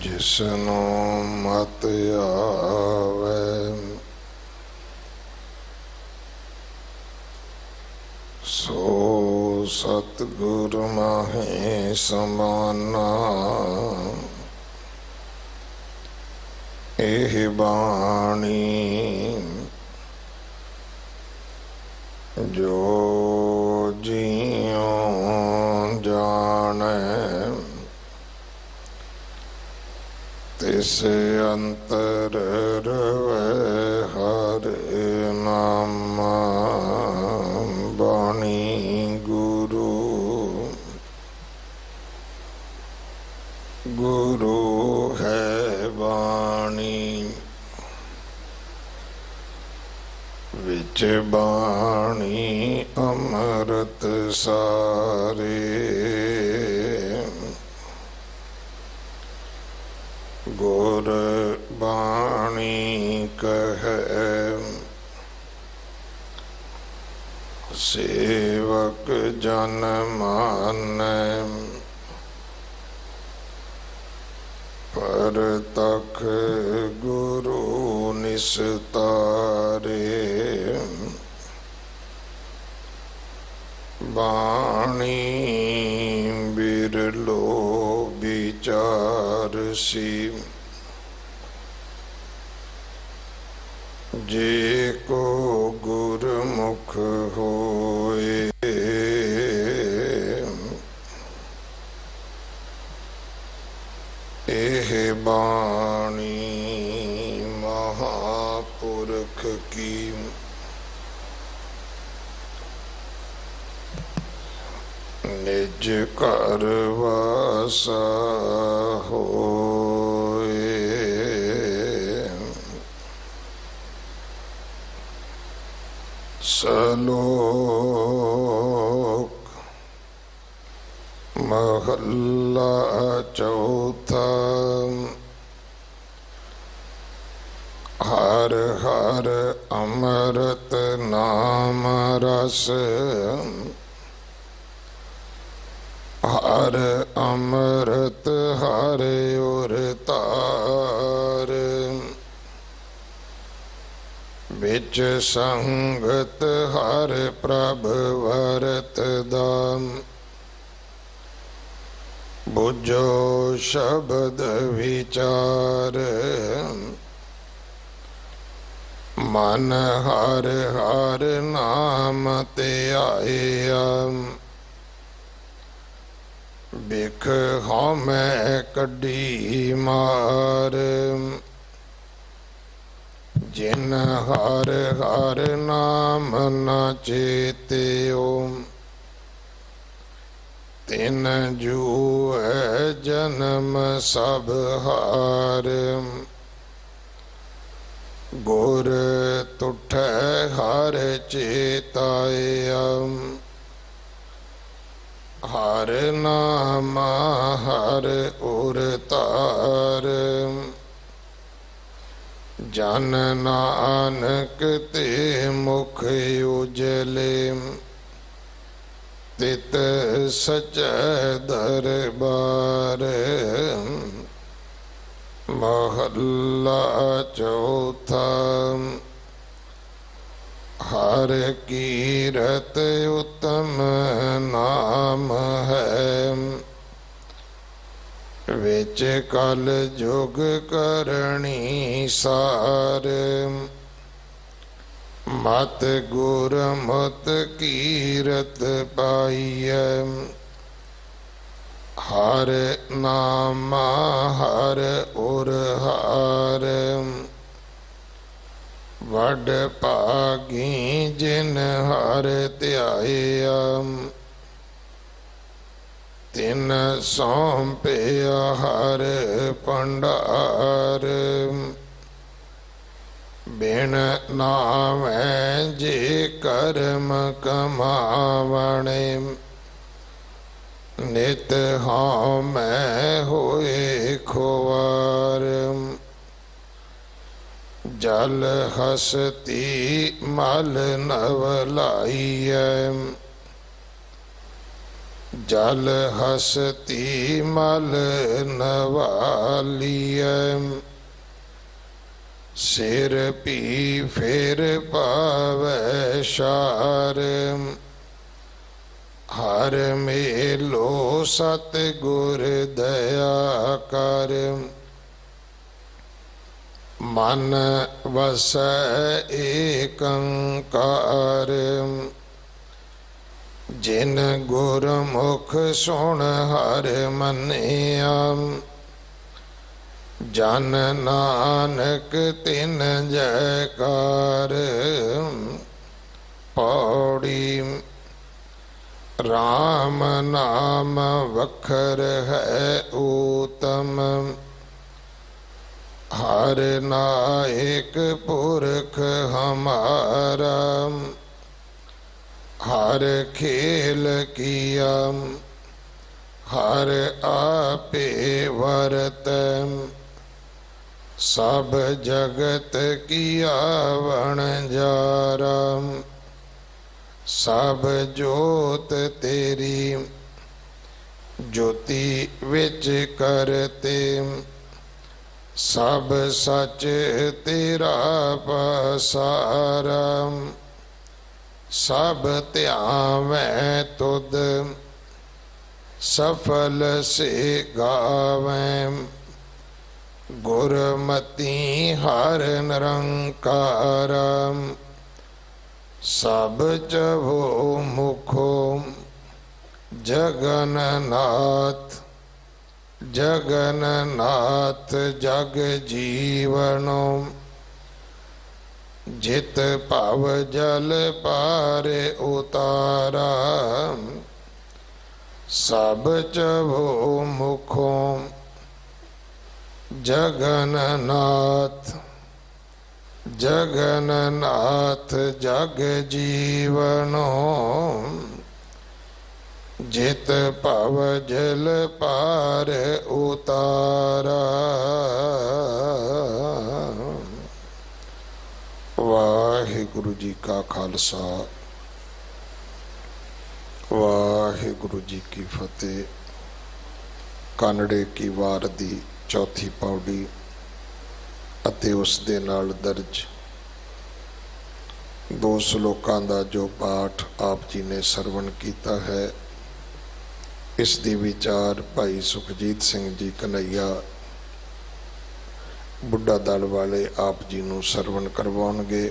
जिसनों मत आवे सो सतगुरु माहे समाना। एह बाणी जो जियों जाने तिस अंतर रवे हर नामा। बाणी गुरु गुरु है बाणी विच बाणी अमृत सारे। गुर बाणी कहे सेवक जन मानै। पर तख गुरु निस्तारे। बाणी बिरलो विचार सी जे को गुरमुख होए। एह बाणी महापुरख की निज घर वासा होए। सलोक महला चौथा। हर हर अमृत नाम रस। हर अमृत हर उर तार। बिच संगत हर प्रभ वरत दाम। बुझो शब्द विचार। मन हर हर नाम ध्याया। बिख हमै कढ़ी मार। जिन हर हर नाम न चेत्यो तिन जूए जन्म सब हार। गुर तुठै हर चेताया। हर नाम हर उर तार। जन नानक ते मुख उजले। तित सचै दरबार। महला चौथा। हर कीरत उत्तम नाम है। विच कल जुग करणी सार। मत गुर मत कीरत पाइय। हर नाम हर उर हार। वड भागी जिन हर ध्याया। तिन सौंपया हर भंडार। बिन नावै जे कर्म कमावणे। नित हाँ मैं होए खुवार। जल हसती मल नवलाइय। जल हसती मल नवालिय सिर पी फिर पावै शार हर मेलो सतगुर दया कर मन वसै एकंकार जिन गुरमुख सुन हर मनिया जन नानक तिन जयकार पौड़ी राम नाम वखर है उत्तम हर नायक पुरख हमारा हर खेल किया हर आपे वरत सब जगत किया वणजारा सब जोत तेरी ज्योति विच करते सब सच तेरा पसारा सब ध्यावै तुद सफल से गावें गुरमति हर निरंकारा सब जभो मुखो जगन्नाथ जगन्नाथ जग जीवनो जित भव जल पार उतारा सब जभो मुखो जगन्नाथ जगन्नाथ जग जीवनो जित भव जल पार उतारा। वाहिगुरु जी का खालसा वाहिगुरु जी की फतेह। कानड़े की वार दी चौथी पौड़ी ਅਤੇ ਉਸ ਦੇ ਨਾਲ ਦਰਜ दो श्लोकां ਦਾ जो पाठ आप जी ने ਸਰਵਣ ਕੀਤਾ है, इस दी विचार भाई सुखजीत सिंह जी कन्हैया बुढ़ा दल वाले आप जी नूं ਸਰਵਣ करवाउणगे।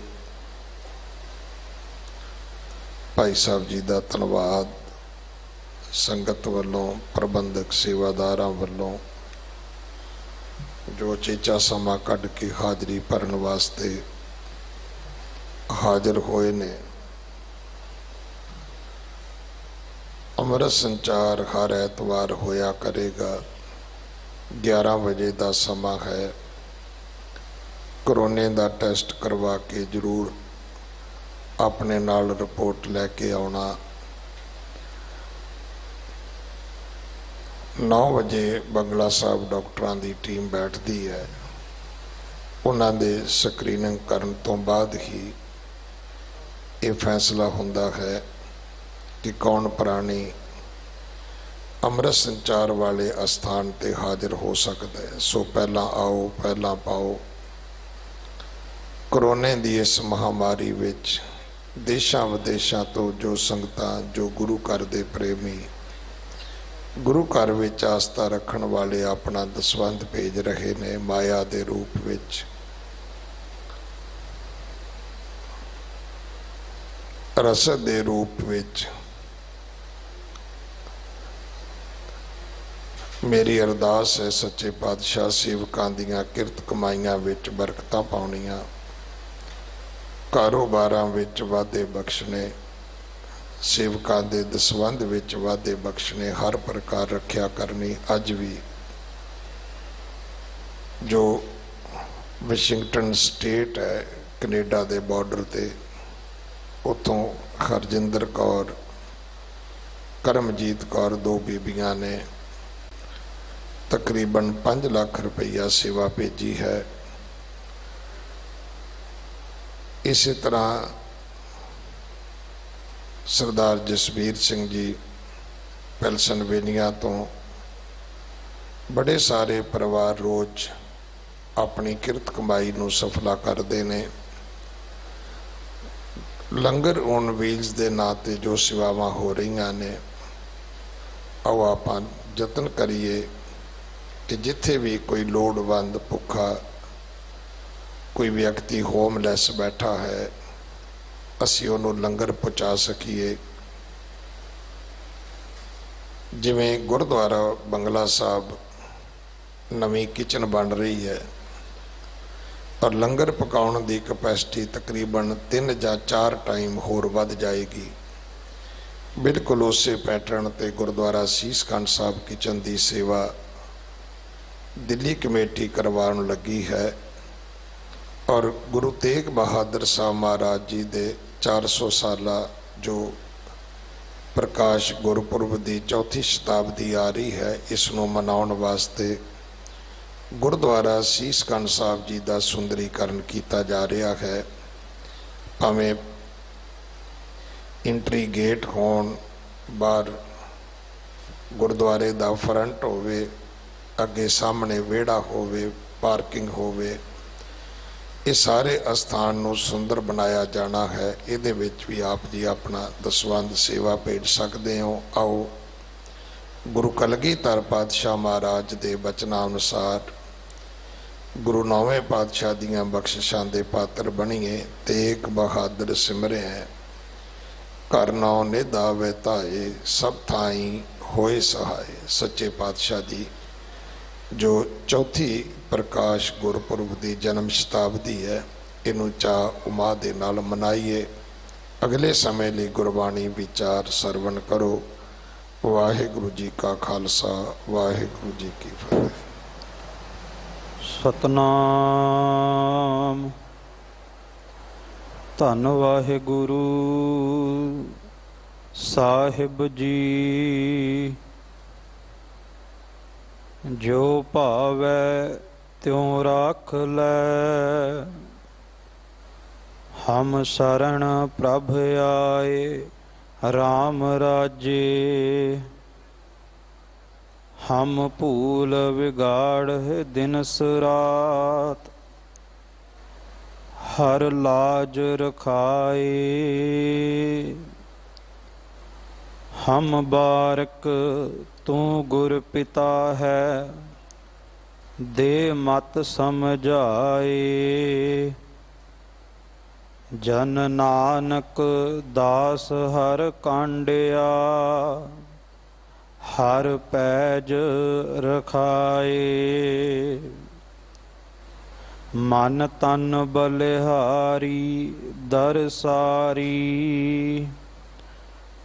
भाई साहब जी का धन्यवाद संगत वालों, प्रबंधक सेवादारां वालों जो चेचा समा कढ़ के हाजरी भरन वास्ते हाजिर होए ने। अमृत संचार हर ऐतवार होया करेगा। 11 बजे का समा है। कोरोने का टेस्ट करवा के जरूर अपने नाल रिपोर्ट लैके आना। 9 बजे बंगला साहब डॉक्टरां दी टीम बैठती है। उन्होंने स्क्रीनिंग करन तो बाद ही ये फैसला हुंदा है कि कौन प्राणी अमृत संचार वाले अस्थान ते हाजिर हो सकता है। सो पहला आओ पहला पाओ। कोरोने दी इस महामारी विच देशां विदेशां तो जो संगतां, जो गुरु घर दे प्रेमी, गुरु घर विच आस्था रखण वाले अपना दसवंध भेज रहे ने माया दे रूप विच। रसद दे रूप विच। मेरी अरदास है सच्चे पातशाह सेवकां दीआं किरत कमाईआं विच बरकतां पाउणीआं, कारोबारां विच वाधे बख्शने, सेवकां दे दसवंध विच वाधे बख्शने, हर प्रकार रखिया करनी। अज भी जो वाशिंगटन स्टेट है कनेडा दे बॉर्डर ते, उतों हरजिंदर कौर, करमजीत कौर, 2 बीबियां ने तकरीबन 5 लाख रुपया सेवा भेजी है। इसी तरह सरदार जसवीर सिंह जी ਪੈਲਸਨਵੇਨੀਆ ਤੋਂ बड़े सारे परिवार रोज़ अपनी किरत कमाई नूं सफला करते हैं। लंगर ऑन व्हील्स के नाँ ते जो सेवावां हो रही ने, आओ आपां यतन करिए कि जिथे भी कोई लोड़वंद भुखा कोई व्यक्ति होमलैस बैठा है, असीं उहनूं लंगर पहुँचा सकीए। जिवें गुरुद्वारा बंगला साहब नवी किचन बन रही है और लंगर पकाने की कैपेसिटी तकरीबन 3 या 4 टाइम होर वध जाएगी। बिल्कुल उस पैटर्न ते गुरुद्वारा सीसखंड साहब किचन की सेवा दिल्ली कमेटी करवाने लगी है और गुरु तेग बहादुर साहब महाराज जी दे 400 साला जो प्रकाश गुरपुरब की 4थी शताब्दी आ रही है, इसनों मनाउण वास्ते गुरुद्वारा सीसखंड साहब जी का सुंदरीकरण किया जा रहा है। भावें इंट्री गेट होण, बाहर गुरुद्वारे का फ्रंट होवे, अगे सामने वेड़ा होवे, पार्किंग होवे, ये सारे अस्थान नूं सुंदर बनाया जाना है। इहदे विच भी आप जी अपना दसवंध सेवा भेज सकते हो। आओ गुरु कलगीधर पातशाह महाराज के बचनानुसार गुरु नौवें पातशाह दियां बख्शिशां दे पात्र बनीए। तेग बहादुर सिमरे घर नौ निध आवे धाए, सब थाई होए सहाय। सच्चे पातशाह जी जो 4थी प्रकाश गुरपुरब की जन्म शताब्दी है, इनू चाह उमा दे नाल मनाइए। अगले समय लिए गुरबाणी विचार सरवण करो। वाहिगुरु जी का खालसा, वाहिगुरु जी की फतेह। सतनाम। धन वाहिगुरु साहिब जी, जो भावै त्यों राख लै। हम शरण प्रभ आए राम राजे, हम भूल विगाड़ दिनस रात। हर लाज रखाए हम बारक, तू गुर पिता है दे मत समझाए। जन नानक दास हर कांडिया, हर पैज रखाए। मन तन बलिहारी दरसारी,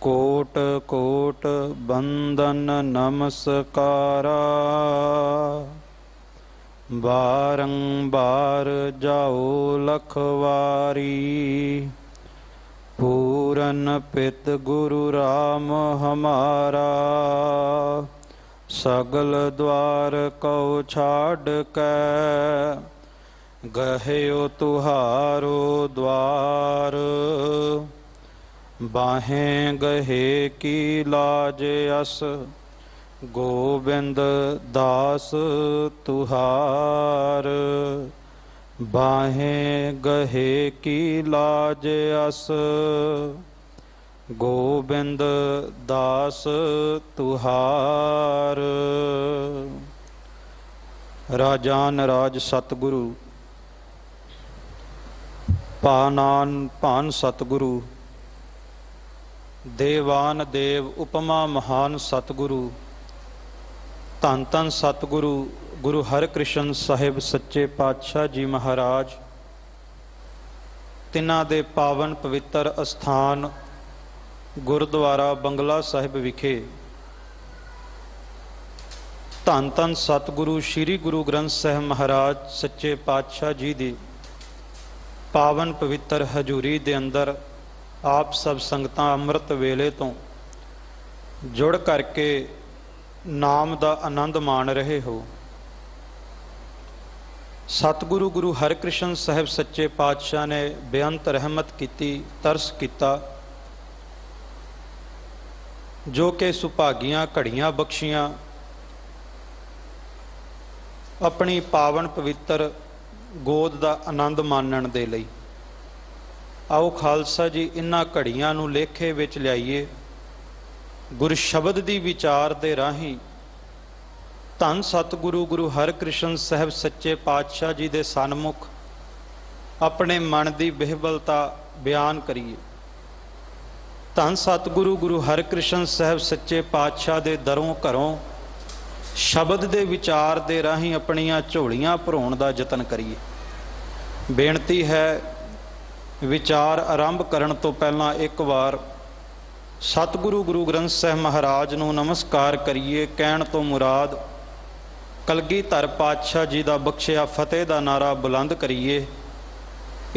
कोट कोट बंदन नमस्कारा। बारंबार जाओ लखवारी, पूरन पित गुरु राम हमारा। सगल द्वार को छाड़ कै, गहयो तुहारो द्वार। बाहें गहे की लाज अस, गोबिंद दास तुहार। बाहें गहे की लाज अस, गोबिंद दास तुहार। राजान राज सतगुरु, पानान भान सतगुरु। देवान देव उपमा महान सतगुरु। धन धन सतगुरु गुरु हरकृष्ण साहिब सच्चे पातशाह जी महाराज, तिन्हां दे पावन पवित्र अस्थान गुरुद्वारा बंगला साहिब विखे धन धन सतगुरु श्री गुरु ग्रंथ साहिब महाराज सच्चे पातशाह जी दी पावन पवित्र हजूरी दे अंदर आप सब संगतां अमृत वेले तो जुड़ करके नाम दा आनंद मान रहे हो। सतगुरु गुरु हरकृष्ण साहिब सच्चे पातशाह ने बेअंत रहमत की, तरस किया। जो कि सुभागियां घड़ियां बख्शियां अपनी पावन पवित्र गोद का आनंद मानण दे लई। आओ खालसा जी इन्हां घड़ियां नूं लेखे विच लियाईए। गुर शब्द दी विचार दे राहीं धन सतगुरु गुरु हरकृष्ण साहब सच्चे पातशाह जी दे सन्मुख अपने मन की बिहबलता बयान करिए। धन सतगुरु गुरु हरकृष्ण साहब सच्चे पातशाह दे दरों घरों शब्द दे विचार दे राहीं अपनियां झोलियां भराउण दा यतन करिए। बेनती है विचार आरंभ करन तो पहलां एक बार सतगुरु गुरु ग्रंथ साहब महाराज नूं नमस्कार करिए। कहण तो मुराद कलगीधर पातशाह जी का बख्शिया फतेह का नारा बुलंद करिए।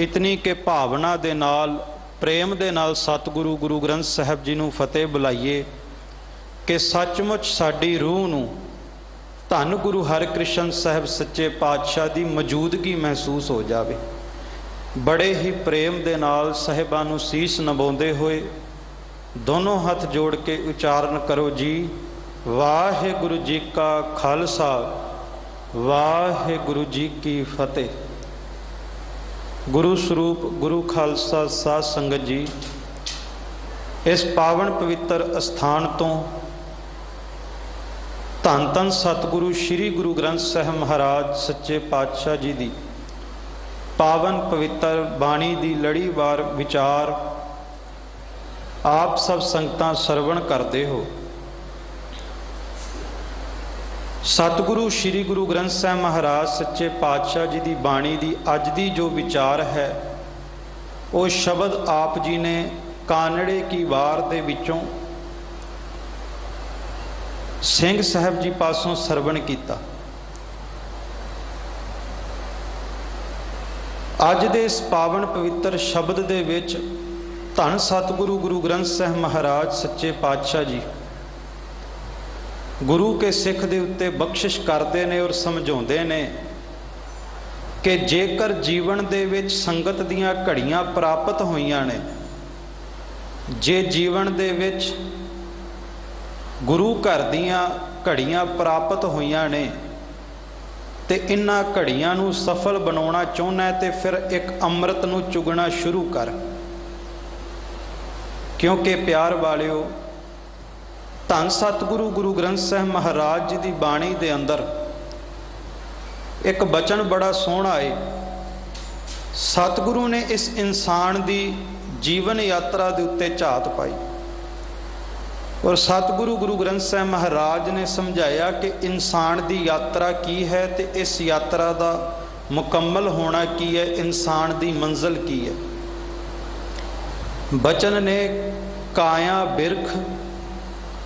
इतनी के भावना दे नाल प्रेम दे नाल सतगुरु गुरु ग्रंथ साहब जी नूं फतेह बुलाइए कि सचमुच साडी रूह नूं धन गुरु हरकृष्ण साहब सच्चे पातशाह की मौजूदगी महसूस हो जाए। बड़े ही प्रेम दे नाल साहिबां नूं सीस नवाउंदे होए दोनों हाथ जोड़ के उचारण करो जी। वाहिगुरु जी का खालसा वाहिगुरु जी की फतेह। गुरु स्वरूप गुरु खालसा साध संगत जी, इस पावन पवित्र स्थान तो धन धन सतगुरु श्री गुरु ग्रंथ साहब महाराज सच्चे पातशाह जी की पावन पवित्र बाणी की लड़ीवार विचार आप सब संगतां सरवण करते हो। सतगुरु श्री गुरु ग्रंथ साहब महाराज सच्चे पातशाह जी की बाणी की अज की जो विचार है वो शब्द आप जी ने कानड़े की वार दे विचों सिंह साहब जी पासों सरवण किया। अज दे इस पावन पवित्र शब्द दे विच धन सतगुरु गुरु ग्रंथ साहब महाराज सच्चे पातशाह जी गुरु के सिख दे उत्ते बख्शिश करते ने और समझाते ने कि जेकर जीवन दे विच संगत दियां घड़ियां प्राप्त होईयां ने, जे जीवन दे विच गुरु घर दियां घड़ियां प्राप्त होईयां ने ते इन्हां घड़ियां नूं सफल बनाउणा चाहुंदा है ते फिर एक अमृत नूं चुगना शुरू कर। क्योंकि प्यार वालियो धन सतगुरु गुरु ग्रंथ साहब महाराज जी की बाणी दे अंदर एक बचन बड़ा सोहना है। सतगुरु ने इस इंसान की जीवन यात्रा के उत्ते झात पाई और सतगुरु गुरु ग्रंथ साहब महाराज ने समझाया कि इंसान की यात्रा की है ते इस यात्रा का मुकम्मल होना की है, इंसान की मंजिल की है। बचन ने काया बिरख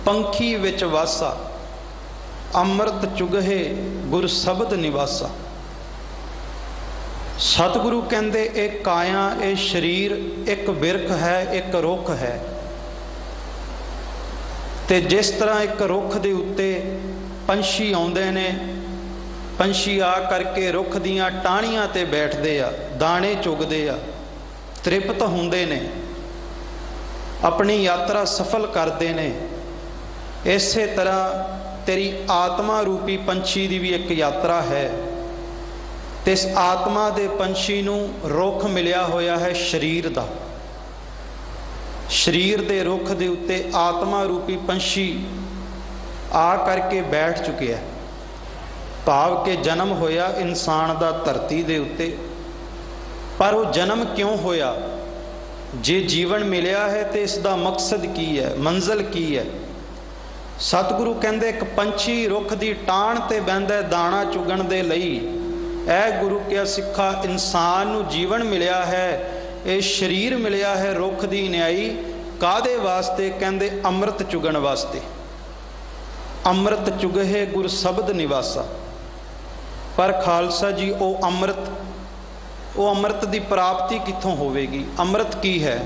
पंखी विच वासा अमृत चुगहे गुर शब्द निवासा। सतगुरु कहते एक काया ए शरीर एक बिरख है, एक रुख है ते जिस तरह एक रुख दे उत्ते पंछी आउंदे ने, पंछी आ करके रुख दियां टाहणियां ते बैठदे आ, दाणे चुगदे आ, तृप्त हुंदे ने, अपनी यात्रा सफल करते ने। इसे तरह तेरी आत्मा रूपी पंछी की भी एक यात्रा है ते इस आत्मा दे पंछी नूं रुख मिलिया होया है शरीर दा। शरीर दे रुख दे उत्ते आत्मा रूपी पंछी आ करके बैठ चुके हैं। भाव के जन्म होया इंसान दा धरती दे उत्ते, पर वो जन्म क्यों होया, जे जीवन मिलिया है तो इसका मकसद की है, मंजिल की है। सतगुरु कहते एक पंछी रुख की टाण ते बहिंदा दाणा चुगण दे लई। ऐ गुरु क्या सिखा इंसान नूं जीवन मिलिया है, ये शरीर मिलिया है रुख की न्याई कादे वास्ते, कहते अमृत चुगण वास्ते। अमृत चुगहे गुर शब्द निवासा। पर खालसा जी वो अमृत की प्राप्ति कित्थों होवेगी, अमृत की है?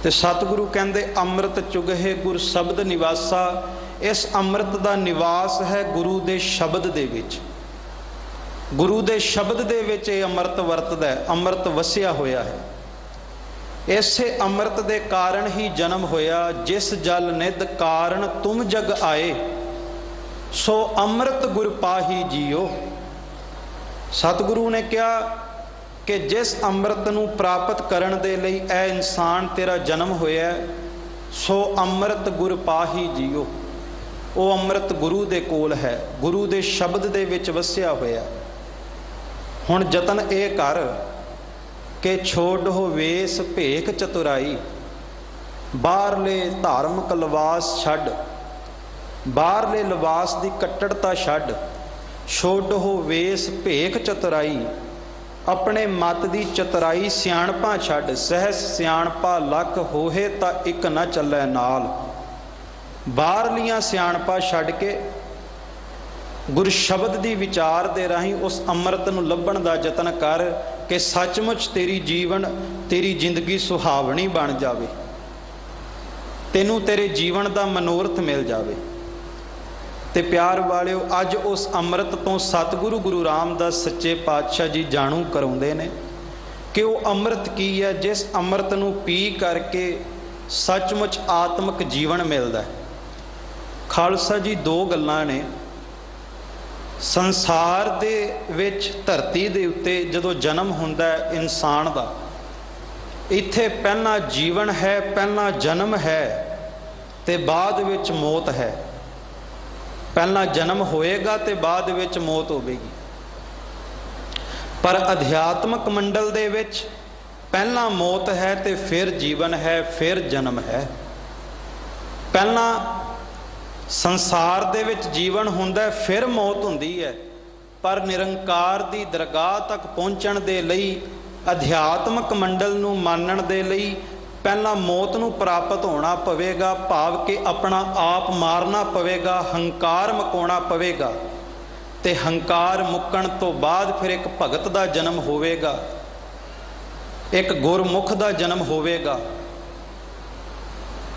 तो सतगुरु कहते अमृत चुगहे गुर शब्द निवासा। इस अमृत का निवास है गुरु के शब्द दे विच। गुरु के शब्द दे विच अमृत वरतदा है, अमृत वसिया होया है। ਇਸੇ ਅੰਮ੍ਰਿਤ ਦੇ ਕਾਰਨ ਹੀ ਜਨਮ ਹੋਇਆ। ਜਿਸ ਜਲ ਨਿਧ ਕਾਰਨ ਤੁਮ ਜਗ ਆਏ, ਸੋ ਅੰਮ੍ਰਿਤ ਗੁਰ ਪਾਹੀ ਜੀਓ। ਸਤਿਗੁਰੂ ਨੇ ਕਿਹਾ ਕਿ ਜਿਸ ਅੰਮ੍ਰਿਤ ਨੂੰ ਪ੍ਰਾਪਤ ਕਰਨ ਦੇ ਲਈ ਇਹ ਇਨਸਾਨ ਤੇਰਾ ਜਨਮ ਹੋਇਆ, ਸੋ ਅੰਮ੍ਰਿਤ ਗੁਰ ਪਾਹੀ ਜੀਓ। ਉਹ ਅੰਮ੍ਰਿਤ ਗੁਰੂ ਦੇ ਕੋਲ ਹੈ, ਗੁਰੂ ਦੇ ਸ਼ਬਦ ਦੇ ਵਿੱਚ ਵਸਿਆ ਹੋਇਆ। ਹੁਣ ਯਤਨ ਇਹ ਕਰ ਕਿ ਛੋਡੋ ਵੇਸ ਭੇਖ ਚਤੁਰਾਈ, ਬਾਹਰਲੇ ਧਾਰਮਿਕ ਲਿਬਾਸ ਛੱਡ, ਬਾਹਰਲੇ ਲਿਬਾਸ ਦੀ ਕੱਟੜਤਾ ਛੱਡ। ਛੋਡੋ ਵੇਸ ਭੇਖ ਚਤੁਰਾਈ, ਆਪਣੇ ਮਤ ਦੀ ਚਤੁਰਾਈ ਸਿਆਣਪਾਂ ਛੱਡ। ਸਹਿਸ ਸਿਆਣਪਾ ਲੱਖ ਹੋਏ ਤਾਂ ਇੱਕ ਨਾ ਚੱਲੇ ਨਾਲ। ਬਾਹਰਲੀਆਂ ਸਿਆਣਪਾਂ ਛੱਡ ਕੇ ਗੁਰ ਸ਼ਬਦ ਦੀ ਵਿਚਾਰ ਦੇ ਰਾਹੀਂ ਉਸ ਅੰਮ੍ਰਿਤ ਨੂੰ ਲੱਭਣ ਦਾ ਯਤਨ ਕਰ ਕਿ ਸੱਚਮੁੱਚ ਤੇਰੀ ਜ਼ਿੰਦਗੀ ਸੁਹਾਵਣੀ ਬਣ ਜਾਵੇ, ਤੈਨੂੰ ਤੇਰੇ ਜੀਵਨ ਦਾ ਮਨੋਰਥ ਮਿਲ ਜਾਵੇ। ਤੇ ਪਿਆਰ ਵਾਲਿਓ, ਅੱਜ ਉਸ ਅੰਮ੍ਰਿਤ ਤੋਂ ਸਤਿਗੁਰੂ ਗੁਰੂ ਰਾਮਦਾਸ ਸੱਚੇ ਪਾਤਸ਼ਾਹ ਜੀ ਜਾਣੂ ਕਰਾਉਂਦੇ ਨੇ ਕਿ ਉਹ ਅੰਮ੍ਰਿਤ ਕੀ ਹੈ, ਜਿਸ ਅੰਮ੍ਰਿਤ ਨੂੰ ਪੀ ਕਰਕੇ ਸੱਚਮੁੱਚ ਆਤਮਿਕ ਜੀਵਨ ਮਿਲਦਾ ਹੈ। ਖਾਲਸਾ ਜੀ, ਦੋ ਗੱਲਾਂ ਨੇ। ਸੰਸਾਰ ਦੇ ਵਿੱਚ, ਧਰਤੀ ਦੇ ਉੱਤੇ ਜਦੋਂ ਜਨਮ ਹੁੰਦਾ ਹੈ ਇਨਸਾਨ ਦਾ, ਇੱਥੇ ਪਹਿਲਾਂ ਜੀਵਨ ਹੈ, ਪਹਿਲਾਂ ਜਨਮ ਹੈ ਤੇ ਬਾਅਦ ਵਿੱਚ ਮੌਤ ਹੈ। ਪਹਿਲਾਂ ਜਨਮ ਹੋਏਗਾ ਤੇ ਬਾਅਦ ਵਿੱਚ ਮੌਤ ਹੋਵੇਗੀ। ਪਰ ਅਧਿਆਤਮਿਕ ਮੰਡਲ ਦੇ ਵਿੱਚ ਪਹਿਲਾਂ ਮੌਤ ਹੈ ਤੇ ਫਿਰ ਜੀਵਨ ਹੈ, ਫਿਰ ਜਨਮ ਹੈ। ਪਹਿਲਾਂ ਸੰਸਾਰ ਦੇ ਵਿੱਚ ਜੀਵਨ ਹੁੰਦਾ, ਫਿਰ ਮੌਤ ਹੁੰਦੀ ਹੈ। ਪਰ ਨਿਰੰਕਾਰ ਦੀ ਦਰਗਾਹ ਤੱਕ ਪਹੁੰਚਣ ਦੇ ਲਈ, ਅਧਿਆਤਮਿਕ ਮੰਡਲ ਨੂੰ ਮਾਨਣ ਦੇ ਲਈ ਪਹਿਲਾਂ ਮੌਤ ਨੂੰ ਪ੍ਰਾਪਤ ਹੋਣਾ ਪਵੇਗਾ, ਭਾਵ ਕਿ ਆਪਣਾ ਆਪ ਮਾਰਨਾ ਪਵੇਗਾ, ਹੰਕਾਰ ਮੁਕਾਉਣਾ ਪਵੇਗਾ। ਤੇ ਹੰਕਾਰ ਮੁੱਕਣ ਤੋਂ ਬਾਅਦ ਫਿਰ ਇੱਕ ਭਗਤ ਦਾ ਜਨਮ ਹੋਵੇਗਾ, ਇੱਕ ਗੁਰਮੁਖ ਦਾ ਜਨਮ ਹੋਵੇਗਾ।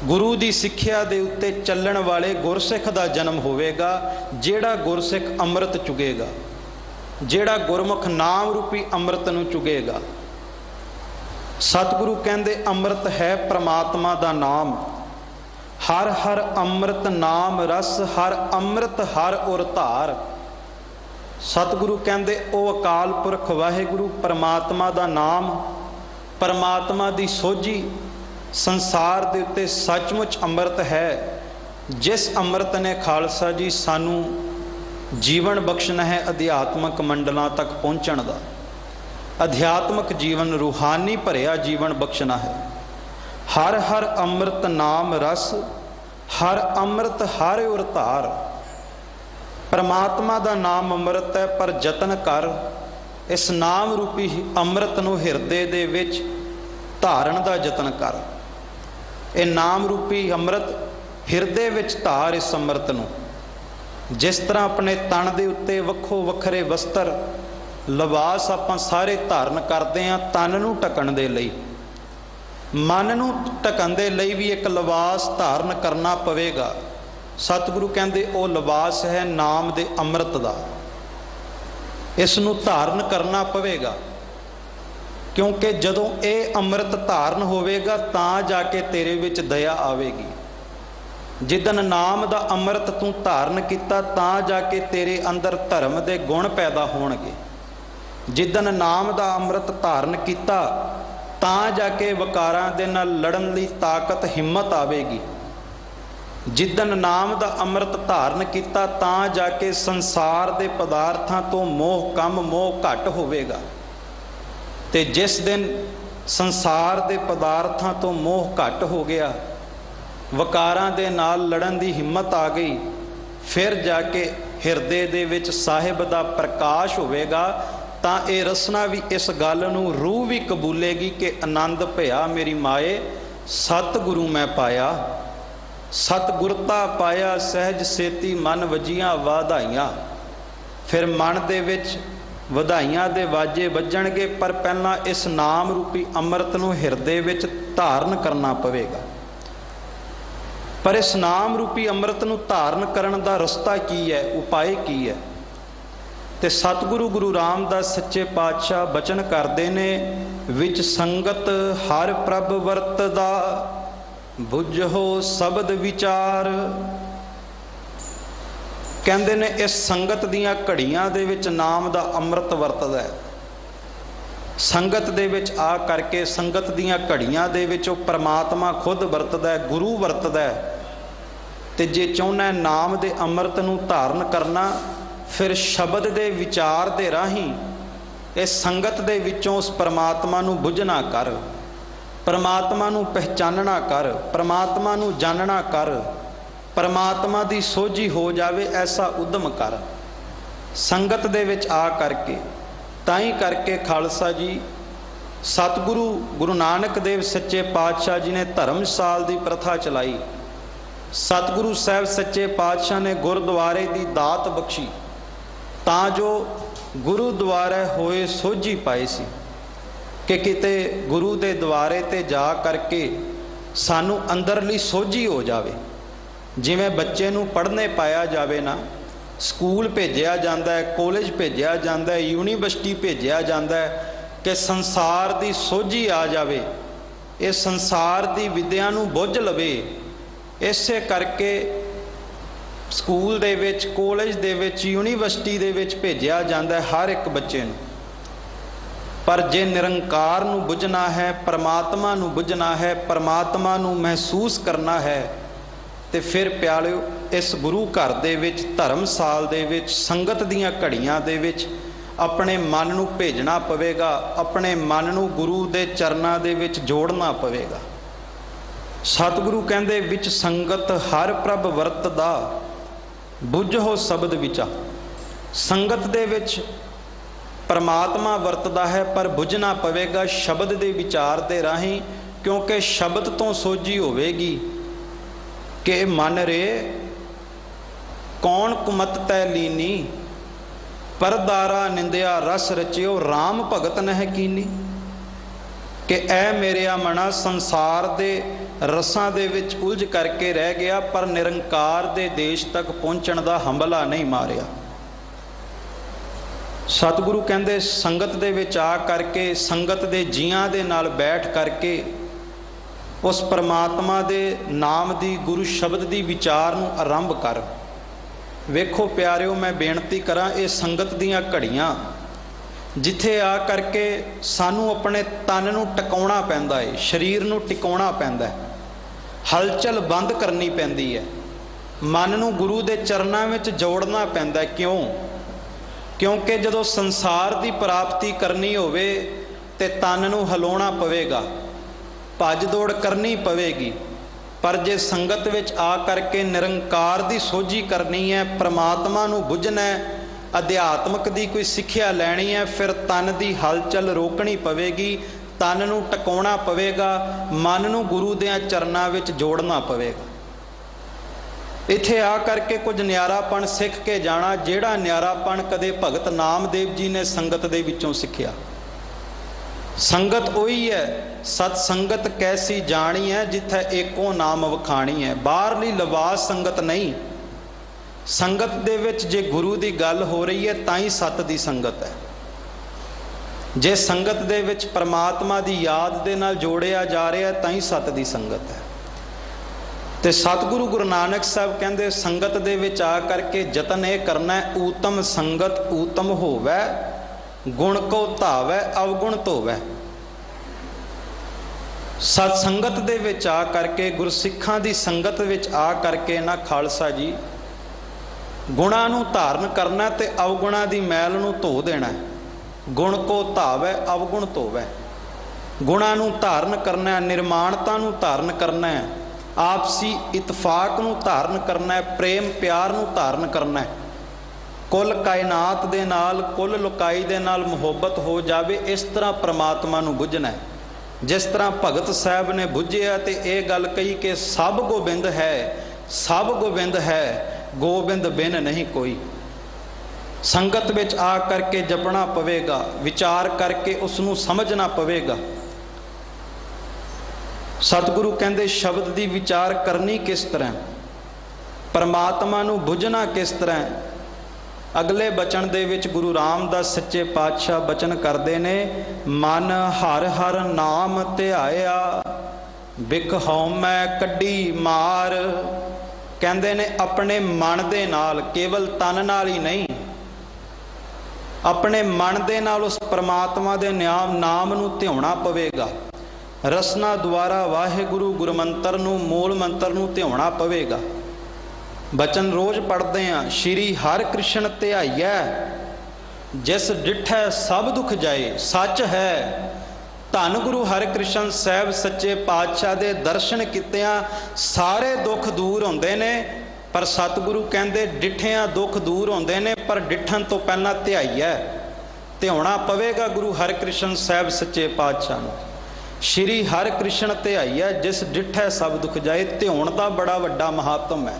ਗੁਰੂ ਦੀ ਸਿੱਖਿਆ ਦੇ ਉੱਤੇ ਚੱਲਣ ਵਾਲੇ ਗੁਰਸਿੱਖ ਦਾ ਜਨਮ ਹੋਵੇਗਾ, ਜਿਹੜਾ ਗੁਰਸਿੱਖ ਅੰਮ੍ਰਿਤ ਚੁਗੇਗਾ, ਜਿਹੜਾ ਗੁਰਮੁਖ ਨਾਮ ਰੂਪੀ ਅੰਮ੍ਰਿਤ ਨੂੰ ਚੁਗੇਗਾ। ਸਤਿਗੁਰੂ ਕਹਿੰਦੇ ਅੰਮ੍ਰਿਤ ਹੈ ਪ੍ਰਮਾਤਮਾ ਦਾ ਨਾਮ। ਹਰ ਹਰ ਅੰਮ੍ਰਿਤ ਨਾਮ ਰਸ, ਹਰ ਅੰਮ੍ਰਿਤ ਹਰ ਉਰ ਧਾਰ। ਸਤਿਗੁਰੂ ਕਹਿੰਦੇ ਉਹ ਅਕਾਲ ਪੁਰਖ ਵਾਹਿਗੁਰੂ ਪਰਮਾਤਮਾ ਦਾ ਨਾਮ, ਪਰਮਾਤਮਾ ਦੀ ਸੋਝੀ ਸੰਸਾਰ ਦੇ ਉੱਤੇ ਸੱਚਮੁੱਚ ਅੰਮ੍ਰਿਤ ਹੈ। ਜਿਸ ਅੰਮ੍ਰਿਤ ਨੇ ਖਾਲਸਾ ਜੀ ਸਾਨੂੰ ਜੀਵਨ ਬਖਸ਼ਣਾ ਹੈ ਅਧਿਆਤਮਿਕ ਮੰਡਲਾਂ ਤੱਕ ਪਹੁੰਚਣ ਦਾ। ਅਧਿਆਤਮਿਕ ਜੀਵਨ, ਰੂਹਾਨੀ ਭਰਿਆ ਜੀਵਨ ਬਖਸ਼ਣਾ ਹੈ। ਹਰ ਹਰ ਅੰਮ੍ਰਿਤ ਨਾਮ ਰਸ, ਹਰ ਅੰਮ੍ਰਿਤ ਹਰ ਉਰ ਧਾਰ। ਪਰਮਾਤਮਾ ਦਾ ਨਾਮ ਅੰਮ੍ਰਿਤ ਹੈ, ਪਰ ਯਤਨ ਕਰ ਇਸ ਨਾਮ ਰੂਪੀ ਅੰਮ੍ਰਿਤ ਨੂੰ ਹਿਰਦੇ ਦੇ ਵਿੱਚ ਧਾਰਨ ਦਾ ਯਤਨ ਕਰ। ਇਹ ਨਾਮ ਰੂਪੀ ਅੰਮ੍ਰਿਤ ਹਿਰਦੇ ਵਿੱਚ ਧਾਰ ਇਸ ਅੰਮ੍ਰਿਤ ਨੂੰ। ਜਿਸ ਤਰ੍ਹਾਂ ਆਪਣੇ ਤਨ ਦੇ ਉੱਤੇ ਵੱਖੋ ਵੱਖਰੇ ਵਸਤਰ ਲਿਬਾਸ ਆਪਾਂ ਸਾਰੇ ਧਾਰਨ ਕਰਦੇ ਹਾਂ ਤਨ ਨੂੰ ਢਕਣ ਦੇ ਲਈ, ਮਨ ਨੂੰ ਢਕਣ ਦੇ ਲਈ ਵੀ ਇੱਕ ਲਿਬਾਸ ਧਾਰਨ ਕਰਨਾ ਪਵੇਗਾ। ਸਤਿਗੁਰੂ ਕਹਿੰਦੇ ਉਹ ਲਿਬਾਸ ਹੈ ਨਾਮ ਦੇ ਅੰਮ੍ਰਿਤ ਦਾ। ਇਸ ਨੂੰ ਧਾਰਨ ਕਰਨਾ ਪਵੇਗਾ, ਕਿਉਂਕਿ ਜਦੋਂ ਇਹ ਅੰਮ੍ਰਿਤ ਧਾਰਨ ਹੋਵੇਗਾ ਤਾਂ ਜਾ ਕੇ ਤੇਰੇ ਵਿੱਚ ਦਇਆ ਆਵੇਗੀ। ਜਿੱਦਣ ਨਾਮ ਦਾ ਅੰਮ੍ਰਿਤ ਤੂੰ ਧਾਰਨ ਕੀਤਾ ਤਾਂ ਜਾ ਕੇ ਤੇਰੇ ਅੰਦਰ ਧਰਮ ਦੇ ਗੁਣ ਪੈਦਾ ਹੋਣਗੇ। ਜਿੱਦਣ ਨਾਮ ਦਾ ਅੰਮ੍ਰਿਤ ਧਾਰਨ ਕੀਤਾ ਤਾਂ ਜਾ ਕੇ ਵਿਕਾਰਾਂ ਦੇ ਨਾਲ ਲੜਨ ਲਈ ਤਾਕਤ ਹਿੰਮਤ ਆਵੇਗੀ। ਜਿੱਦਣ ਨਾਮ ਦਾ ਅੰਮ੍ਰਿਤ ਧਾਰਨ ਕੀਤਾ ਤਾਂ ਜਾ ਕੇ ਸੰਸਾਰ ਦੇ ਪਦਾਰਥਾਂ ਤੋਂ ਮੋਹ ਕਮ ਮੋਹ ਘੱਟ ਹੋਵੇਗਾ। ਤੇ ਜਿਸ ਦਿਨ ਸੰਸਾਰ ਦੇ ਪਦਾਰਥਾਂ ਤੋਂ ਮੋਹ ਘੱਟ ਹੋ ਗਿਆ, ਵਿਕਾਰਾਂ ਦੇ ਨਾਲ ਲੜਨ ਦੀ ਹਿੰਮਤ ਆ ਗਈ, ਫਿਰ ਜਾ ਕੇ ਹਿਰਦੇ ਦੇ ਵਿੱਚ ਸਾਹਿਬ ਦਾ ਪ੍ਰਕਾਸ਼ ਹੋਵੇਗਾ। ਤਾਂ ਇਹ ਰਸਨਾ ਵੀ ਇਸ ਗੱਲ ਨੂੰ ਰੂਹ ਵੀ ਕਬੂਲੇਗੀ ਕਿ ਆਨੰਦ ਭਇਆ ਮੇਰੀ ਮਾਏ, ਸਤਿਗੁਰੂ ਮੈਂ ਪਾਇਆ, ਸਤਿਗੁਰਤਾ ਪਾਇਆ ਸਹਿਜ ਸੇਤੀ ਮਨ ਵਜੀਆਂ ਵਧਾਈਆਂ। ਫਿਰ ਮਨ ਦੇ ਵਿੱਚ ਵਧਾਈਆਂ ਦੇ ਵਾਜੇ ਵੱਜਣਗੇ, ਪਰ ਪਹਿਲਾਂ ਇਸ ਨਾਮ ਰੂਪੀ ਅੰਮ੍ਰਿਤ ਨੂੰ ਹਿਰਦੇ ਵਿੱਚ ਧਾਰਨ ਕਰਨਾ ਪਵੇਗਾ। ਪਰ ਇਸ ਨਾਮ ਰੂਪੀ ਅੰਮ੍ਰਿਤ ਨੂੰ ਧਾਰਨ ਕਰਨ ਦਾ ਰਸਤਾ ਕੀ ਹੈ, ਉਪਾਏ ਕੀ ਹੈ? ਤੇ ਸਤਿਗੁਰੂ ਗੁਰੂ ਰਾਮਦਾਸ ਸੱਚੇ ਪਾਤਸ਼ਾਹ ਬਚਨ ਕਰਦੇ ਨੇ, विच संगत हर प्रभ वरतदा बुझो शब्द विचार। कहते ने इस संगत दियां घड़ियां दे विच नाम दा अमृत वरतदा है। संगत दे विच आ करके संगत दियां घड़ियां दे विच ओ परमात्मा खुद वरतदा है, गुरु वरतदा है। ते जे चाहुंदा है नाम दे अमृत नूं धारण करना, फिर शब्द दे विचार दे राही इस संगत दे विचों उस परमात्मा नूं बुझना कर, परमात्मा नूं पहचानना कर, परमात्मा नूं जानना कर, परमात्मा दी सोझी हो जावे ऐसा उद्यम कर। संगत दे विच आ करके ताई करके खालसा जी सतगुरु गुरु नानक देव सच्चे पातशाह जी ने धर्मशाल दी प्रथा चलाई। सतगुरु साहब सच्चे पातशाह ने गुरुद्वारे दी दात बख्शी तां जो गुरुद्वारे होए सोझी पाई सी कि किते गुरु दे द्वारे ते जा करके सानू अंदरली सोझी हो जावे। जिवें बच्चे नूं पढ़ने पाया जावे ना, स्कूल भेजिया जाता है, कॉलेज भेजिया जाता है, यूनीवर्सिटी भेजिया जाता है कि संसार दी सोझी आ जावे, ये संसार दी विद्या नूं बुझ लवे। इसे करके स्कूल दे विच, कॉलेज दे विच, यूनीवर्सिटी दे विच भेजिया जाता है हर एक बच्चे नूं। पर जे निरंकार नूं बुझना है, परमात्मा नूं बुझना है, परमात्मा नूं महसूस करना है, तो फिर प्यालिओ इस गुरु घर दे विच, धर्मसाल दे विच, संगत दीयां घड़ियां दे विच अपने मन नूं भेजना पवेगा, अपने मन नूं गुरु दे चरनां दे विच जोड़ना पवेगा। सतगुरु कहंदे विच संगत हर प्रभ वरतदा बुझो शब्द विचा। संगत दे विच परमात्मा वरतदा है, पर बुझना पवेगा शब्द दे विचार दे राही, क्योंकि शब्द तो सोझी होवेगी कि मन रे कौन कुमत तै लीनी, परदारा निंदिया रस रचियो राम भगत नह कीनी। कि ऐ मेरिया मना संसार दे रसां दे विच उलझ करके रह गया, पर निरंकार दे देश तक पहुंचण दा हंबला नहीं मारिया। सतगुरु कहंदे संगत दे विच आ करके, संगत दे जियां दे नाल बैठ करके उस परमात्मा दे नाम दी, गुरु शब्द दी विचार नूं आरंभ कर। वेखो प्यारिओ, मैं बेनती करां, ये संगत दीयां घड़ियां जिथे आ करके सानू अपने तन नूं टिकाउणा पैंदा है, शरीर नूं टिकाउणा पैंदा है, हलचल बंद करनी पैंदी है, मन नूं गुरु दे चरनां विच जोड़ना पैंदा है। क्यों? क्योंकि जदों संसार दी प्राप्ति करनी होवे ते तन नूं हिलाउणा पवेगा, भज दौड़ करनी पवेगी। पर जे संगत विच आ करके निरंकार दी सोझी करनी है, परमात्मा नूं बुझना है, अध्यात्मक दी कोई सिक्ख्या लैनी है, फिर तन दी हलचल रोकनी पवेगी, तन नूं टकाउणा पवेगा, मन नूं गुरु देयां चरनां विच जोड़ना पवेगा। इत्थे आ करके कुछ न्यारापण सिख के जाना, जिहड़ा न्यारापण कदे भगत नामदेव जी ने संगत दे विचों सिੱਖਿਆ। संगत वही है, सत संगत कैसी जानी है, जिथे एको नाम वखाणी है। बाहरली लिबास संगत नहीं, संगत दे विच जे गुरु दी गल हो रही है ताई सत दी संगत है। जे संगत दे विच परमात्मा दी याद दे नाल जोड़िया जा रहा है ताई सत दी संगत है। ते सतगुरु गुरु नानक साहब कहंदे संगत दे विच आ करके जतन ये करना है, ऊतम संगत ऊतम होवै, गुण को धावै अवगुण धोवै। सत्संगत दे विच आ करके, गुरसिखां दी संगत विच आ करके ना खालसा जी गुणां नूं धारण करना ते अवगुणां दी मैल नूं धो देना है। गुण को धावै अवगुण धोवै। गुणां नूं धारण करना है, निर्माणता नूं धारण करना है, आपसी इतफाक नूं धारण करना है, प्रेम प्यार नूं धारण करना है। कुल कायनात दे नाल, कुल लुकाई दे नाल मुहब्बत हो जावे, इस तरह परमात्मा नूं बुझना है। जिस तरह भगत साहब ने बुझिया ते ये गल कही कि सब गोबिंद है, सब गोबिंद है, गोबिंद बिन नहीं कोई। संगत विच आ करके जपना पवेगा, विचार करके उसनूं समझना पवेगा। सतगुरु कहंदे शब्द दी विचार करनी किस तरह, परमात्मा नूं बुझना किस तरह, अगले बचन दे विच गुरु रामदास सच्चे पातशाह बचन करते ने, मन हर हर नाम ध्याया बिक हौमै कड्डी मार। कहते ने अपने मन दे नाल, केवल तन नाल ही नहीं, अपने मन दे नाल उस परमात्मा दे नाम नूं ध्याउणा पवेगा। रसना द्वारा वाहिगुरु गुरमंत्र नूं, मूल मंत्र नूं ध्याउणा पवेगा। बचन रोज पढ़ते हैं, श्री हर कृष्ण ध्याइया जिस डिठै सब दुख जाए। सच है, धन गुरु हरकृष्ण साहब सच्चे पातशाह दे दर्शन कित्तियां सारे दुख दूर होंदे ने। पर सतगुरु कहंदे डिठियां दुख दूर होंदे ने, पर डिठन तो पहला ध्याइया, ध्याउणा पवेगा गुरु हरकृष्ण साहब सच्चे पातशाह नूं। श्री हरकृष्ण ध्याइया जिस डिठै सब दुख जाए। ध्याउण दा बड़ा वड्डा महात्म है।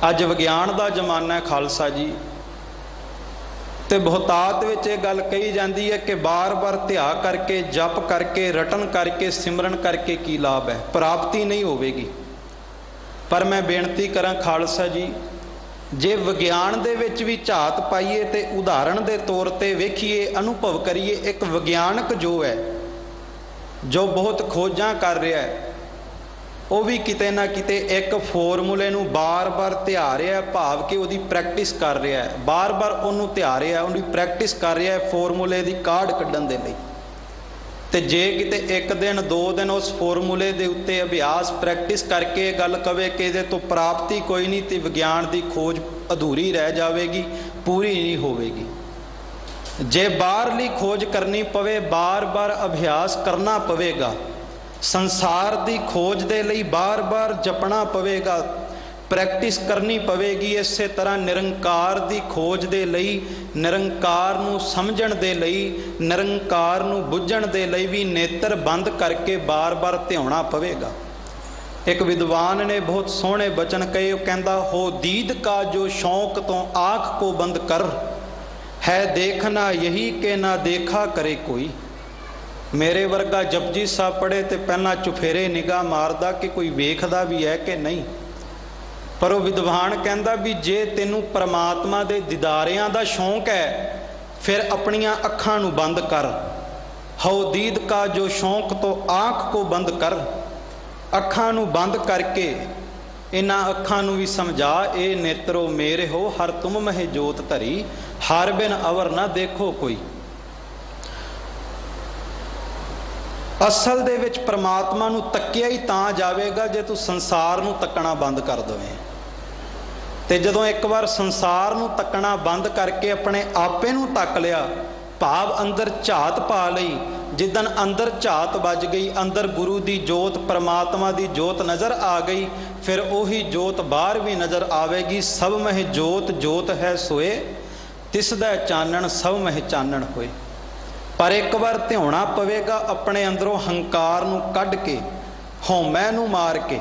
अज विग्यान का जमाना है खालसा जी, तो बहुतात विच ये गल कही जाती है कि बार बार ध्या करके, जप करके, रटन करके, सिमरन करके की लाभ है, प्राप्ति नहीं होवेगी। पर मैं बेनती करा खालसा जी, जे विग्यान दे विच भी झात पाइए तो उदाहरण के तौर पर वेखिए, अनुभव करिए। एक विग्यानक जो है, जो बहुत खोजां कर रहा है, वो भी किते ना किते एक फॉर्मूले नूं बार बार ध्या रहा है, भाव कि उहदी प्रैक्टिस कर रहा है, बार बार उहनूं ध्या रहा है, उहदी प्रैक्टिस कर रहा है फॉर्मूले की काढ़ कड्ढण दे लई। ते जे किते एक दिन दो दिन उस फॉर्मूले के उत्ते अभ्यास प्रैक्टिस करके गल कवे कि इहदे तो प्राप्ति कोई नहीं, तो विग्यान की खोज अधूरी रह जाएगी, पूरी नहीं होवेगी। जे बाहरली खोज करनी पवे, बार बार अभ्यास करना पवेगा। संसार की खोज दे लई बार बार जपना पवेगा, प्रैक्टिस करनी पवेगी। इस तरह निरंकार की खोज दे लई, निरंकार नूं समझण दे लई, निरंकार नूं बुझण दे लई भी नेत्र बंद करके बार बार ध्याउणा पवेगा। एक विद्वान ने बहुत सोहणे बचन कहे, कहंदा हो दीद का जो शौक तो आँख को बंद कर, है देखना यही के ना देखा करे कोई। मेरे वर्गा जपजी साहब पढ़े तो पहला चुफेरे निगाह मारदा कि कोई वेखदा भी है कि नहीं। पर वो विद्वान कहंदा भी जे तेनू परमात्मा दे दीदारियां दा शौक है, फिर अपनियां अखां नू बंद कर। हौदीद का जो शौक तो आँख को बंद कर, अखां नू बंद करके इन्हां अखां नू भी समझा, ए नेत्रो मेरे हो हर तुम मह जोत धरी, हर बिन अवर ना देखो कोई। असल दे विच परमात्मा नू तकिया ही तां जावेगा जे तू संसार नू तकना बंद कर देवें। ते जदों एक बार संसार नू तकना बंद करके अपने आपे नू तक लिया, भाव अंदर झात पा लई, जिदन अंदर झात बज गई, अंदर गुरु की जोत, परमात्मा की जोत नज़र आ गई, फिर उही जोत बाहर भी नज़र आवेगी। सब मह जोत जोत है सोए, तिसदा चानण सब मह चानण होए। पर एक बार ध्याउणा पवेगा, अपने अंदरों हंकार नू कढ़ के, हौमै नू मार के,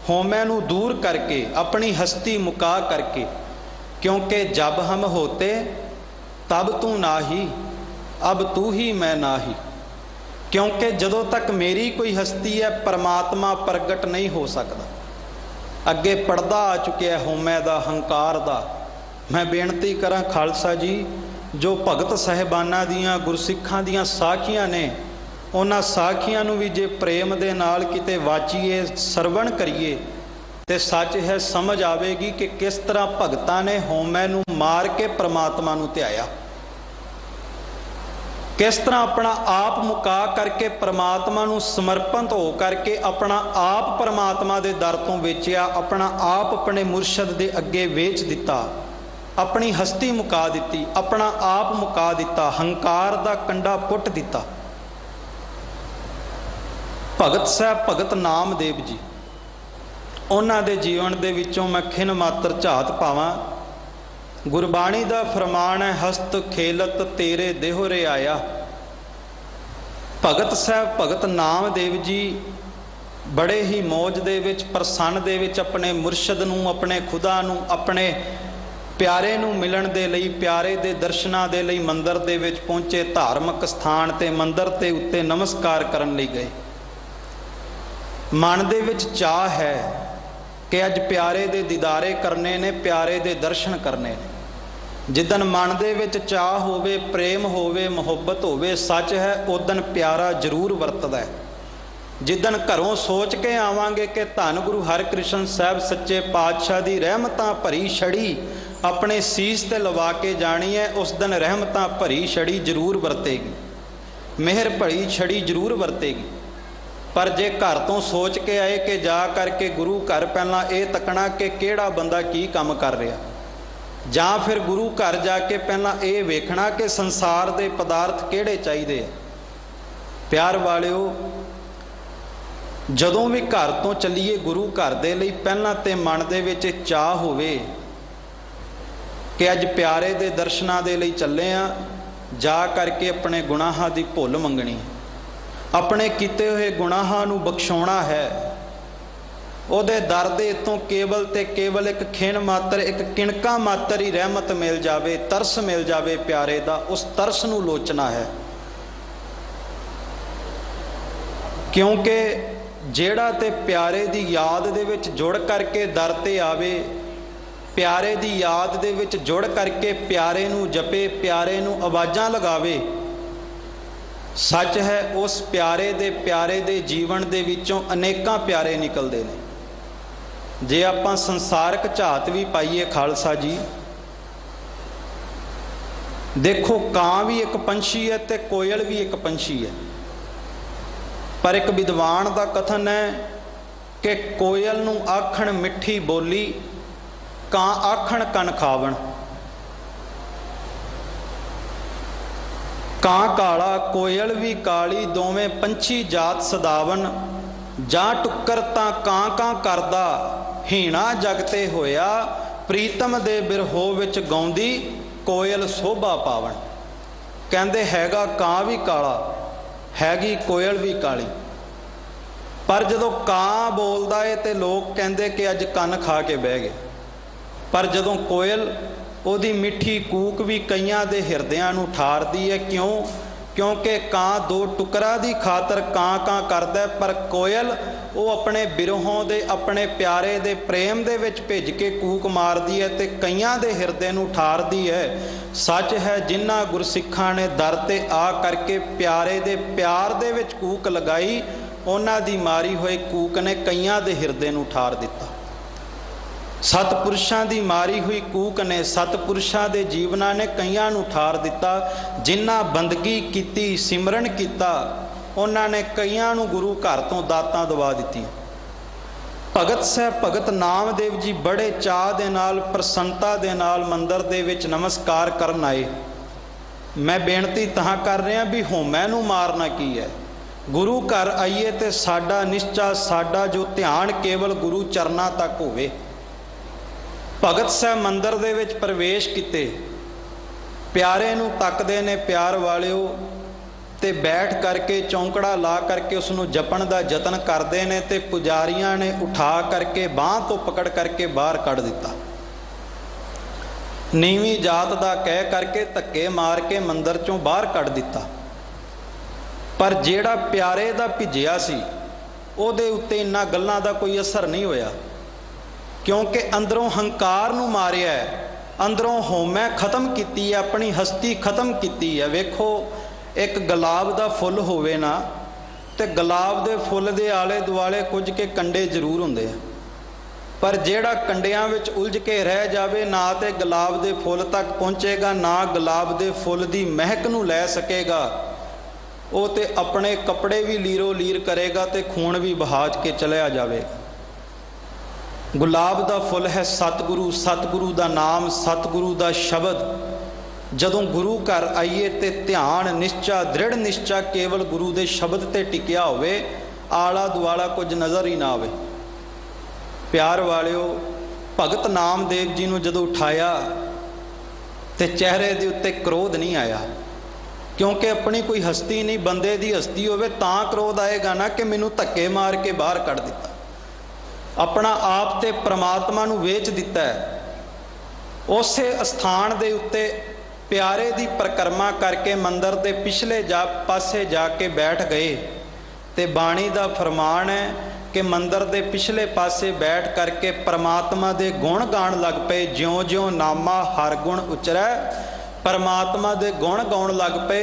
हौमै नू दूर करके, अपनी हस्ती मुका करके। क्योंकि जब हम होते तब तू ना ही, अब तू ही मैं ना ही। क्योंकि जदों तक मेरी कोई हस्ती है, परमात्मा प्रगट नहीं हो सकता। अगे पड़दा आ चुकिया हौमै दा, हंकार दा। मैं बेनती करा खालसा जी, जो भगत साहिबाना दियां गुरसिखां दियां साखियां ने, उन्हां साखियां नूं भी जे प्रेम दे नाल किते वाचीए, सरवण करिए, ते सच है समझ आवेगी कि किस तरह भगतां ने हौमै नूं मार के परमात्मा नूं ध्याया, किस तरह अपना आप मुका करके परमात्मा नूं समर्पित हो करके अपना आप परमात्मा दे दर तों वेचिया, अपना आप अपने मुरशद दे अगे वेच दिता, अपनी हस्ती मुका दी, अपना आप मुका दिता, हंकार दा कंडा पुट दिता। भगत साहब भगत नामदेव जी, उन्हां दे जीवन दे विचों मैं खिन मात्र झात पावां। गुरबाणी दा फरमान है, हस्त खेलत तेरे देहोरे आया। भगत साहब भगत नामदेव जी बड़े ही मौज दे विच, प्रसन्न दे विच अपने मुरशद नूं, अपने खुदा नूं, अपने प्यारे नूं मिलण दे लई, प्यारे दे दर्शनां दे लई मंदिर दे विच पहुंचे। धार्मिक स्थान ते मंदिर ते उत्ते नमस्कार करन लई गए। मन दे विच चाह है कि अज प्यारे दे दीदारे करने ने, प्यारे दे दर्शन करने ने। जिदन मन दे विच चाह होवे, प्रेम होवे, मुहब्बत होवे, सच है उदन प्यारा जरूर वरतदा है। जिदन घरों सोच के आवांगे कि धन गुरु हरकृष्ण साहब सच्चे पातशाह दी रहमतां भरी छड़ी अपने सीस ते लवा के जानी है, उस दिन रहमतां भरी छड़ी जरूर वरतेगी, मेहर भरी छड़ी जरूर वरतेगी। पर जे घर तो सोच के आए कि जा करके गुरु घर पहला ये तकना कि किहड़ा बंदा की काम कर रहा, जां फिर गुरु घर जाके पहला ये वेखना कि संसार दे पदार्थ किहड़े चाहिए। प्यार वालिओ, जदों भी घर तो चलीए गुरु घर दे लई पहला ते मन दे विच चाह होवे कि अज प्यारे दे दर्शनां दे लई चले आ, जा करके अपने गुनाहां दी भुल मंगणी, अपने कीते हुए गुनाहां नूं बख्शाउणा है। ਉਹਦੇ ਦਰ ਦੇ ਤੋਂ ਕੇਵਲ ਤੇ ਕੇਵਲ ਇੱਕ ਖਿਣ ਮਾਤਰ, ਇੱਕ ਕਿਣਕਾ ਮਾਤਰ ਹੀ ਰਹਿਮਤ ਮਿਲ ਜਾਵੇ, ਤਰਸ ਮਿਲ ਜਾਵੇ ਪਿਆਰੇ ਦਾ, ਉਸ ਤਰਸ ਨੂੰ ਲੋਚਣਾ ਹੈ। ਕਿਉਂਕਿ ਜਿਹੜਾ ਤੇ ਪਿਆਰੇ ਦੀ ਯਾਦ ਦੇ ਵਿੱਚ ਜੁੜ ਕਰਕੇ ਦਰ ਤੇ ਆਵੇ, ਪਿਆਰੇ ਦੀ ਯਾਦ ਦੇ ਵਿੱਚ ਜੁੜ ਕਰਕੇ ਪਿਆਰੇ ਨੂੰ ਜਪੇ, ਪਿਆਰੇ ਨੂੰ ਆਵਾਜ਼ਾਂ ਲਗਾਵੇ, ਸੱਚ ਹੈ ਉਸ ਪਿਆਰੇ ਦੇ ਜੀਵਨ ਦੇ ਵਿੱਚੋਂ ਅਨੇਕਾਂ ਪਿਆਰੇ ਨਿਕਲਦੇ ਨੇ। ਜੇ ਆਪਾਂ ਸੰਸਾਰਕ ਝਾਤ ਵੀ ਪਾਈਏ ਖਾਲਸਾ ਜੀ, ਦੇਖੋ ਕਾਂ ਵੀ ਇੱਕ ਪੰਛੀ ਹੈ ਤੇ ਕੋਇਲ ਵੀ ਇੱਕ ਪੰਛੀ ਹੈ। ਪਰ ਇੱਕ ਵਿਦਵਾਨ ਦਾ ਕਥਨ ਹੈ ਕਿ ਕੋਇਲ ਨੂੰ ਆਖਣ ਮਿੱਠੀ ਬੋਲੀ, ਕਾਂ ਆਖਣ ਕੰਨ ਖਾਵਣ। ਕਾਂ ਕਾਲਾ ਕੋਇਲ ਵੀ ਕਾਲੀ, ਦੋਵੇਂ ਪੰਛੀ ਜਾਤ ਸਦਾਵਨ। ਜਾਂ ਟੁੱਕਰ ਤਾਂ ਕਾਂ ਕਾਂ ਕਰਦਾ, ਹੀਣਾ ਜਗ ਤੇ ਹੋਇਆ, ਪ੍ਰੀਤਮ ਦੇ ਬਿਰਹੋ ਵਿੱਚ ਗਾਉਂਦੀ, ਕੋਇਲ ਸੋਭਾ ਪਾਵਣ। ਕਹਿੰਦੇ ਹੈਗਾ ਕਾਂ ਵੀ ਕਾਲਾ, हैगी कोयल भी काली, पर जदों कां बोलदा है तो लोग कहते कि अज कन खा के बह गए, पर जदों कोयल ओदी मिठी कूक भी कईयां दे हिरदियां नूं ठारदी है। क्यों? क्योंकि कां दो टुकरा दी खातर कां कां करदा है, पर कोयल वो अपने बिरहों दे अपने प्यारे दे प्रेम दे विच भिज के कूक मारदी है ते कईयां दे हिरदे नूं ठारदी है। सच है जिन्हां गुरसिखां ने दर ते आ करके प्यारे दे प्यार दे विच कूक लगाई, उन्हां दी मारी होई कूक ने कईयां दे हिरदे नूं ठार दिता। सतपुरुषां दी मारी हुई कूक ने सतपुरुषां दे जीवनां ने कईयां नूं ठार दिता। जिन्हां बंदगी कीती सिमरन कीता उन्हां ने कईयां नूं गुरु घर तो दातां दवा दित्तियां। भगत साहब भगत नामदेव जी बड़े चाह दे नाल प्रसन्नता दे नाल मंदिर दे विच नमस्कार करन आए। मैं बेनती तां कर रहा भी होमै नूं मारना की है, गुरु घर आइए तो साडा निश्चा साडा जो ध्यान केवल गुरु चरना तक होवे। भगत साहब मंदिर दे विच प्रवेश किते, प्यारे नूं तकदे ने प्यार वालिओ, ते बैठ करके चौंकड़ा ला करके उसनूं जपण दा यतन करते हैं, तो पुजारियां ने उठा करके बांह तो पकड़ करके बाहर कढ़ दिता। नीवी जात दा कह करके धक्के मार के मंदिर चों बाहर कढ़ दिता। पर जेड़ा प्यारे दा भिजिया सी उहदे उत्ते इन्हां गल्लां दा कोई असर नहीं होया, क्योंकि अंदरों हंकार नूं मारिया है, अंदरों होमै खत्म कीती है, अपनी हस्ती खत्म कीती है। वेखो एक गुलाब का फुल होवे ना, तो गुलाब के फुल के आले दुआले कुछ के कंडे जरूर होंदे आ, पर जेड़ा कंडियां विच उलझ के रह जावे ना तो गुलाब के फुल तक पहुँचेगा, ना गुलाब के फुल की महक नूं लै सकेगा। वो तो अपने कपड़े भी लीरो लीर करेगा तो खून भी बहाज के चलिया जाएगा। गुलाब का फुल है सतगुरु, सतगुरु का नाम, सतगुरु का शब्द। जदों गुरु घर आइए तो ध्यान निश्चा दृढ़ निश्चा केवल गुरु के शब्द ते टिकिया होवे, आला दुआला कुछ नज़र ही ना आवे। प्यार वालिओ, भगत नामदेव जी नूं जदों उठाया तो चेहरे के उत्ते क्रोध नहीं आया, क्योंकि अपनी कोई हस्ती नहीं, बंदे की हस्ती होवे तां क्रोध आएगा ना कि मैनूं धक्के मार के बाहर कढ़ दिता। अपना आप ते परमात्मा नूं वेच दिता है। उसे स्थान दे उत्ते प्यारे दी परिक्रमा करके मंदिर के पिछले पासे जाके बैठ गए, तो बाणी का फरमान है कि मंदिर के पिछले पासे बैठ करके परमात्मा के गुण गाण लग पे। ज्यों ज्यों नामा हर गुण उचरै, परमात्मा के गुण गाउण लग पे।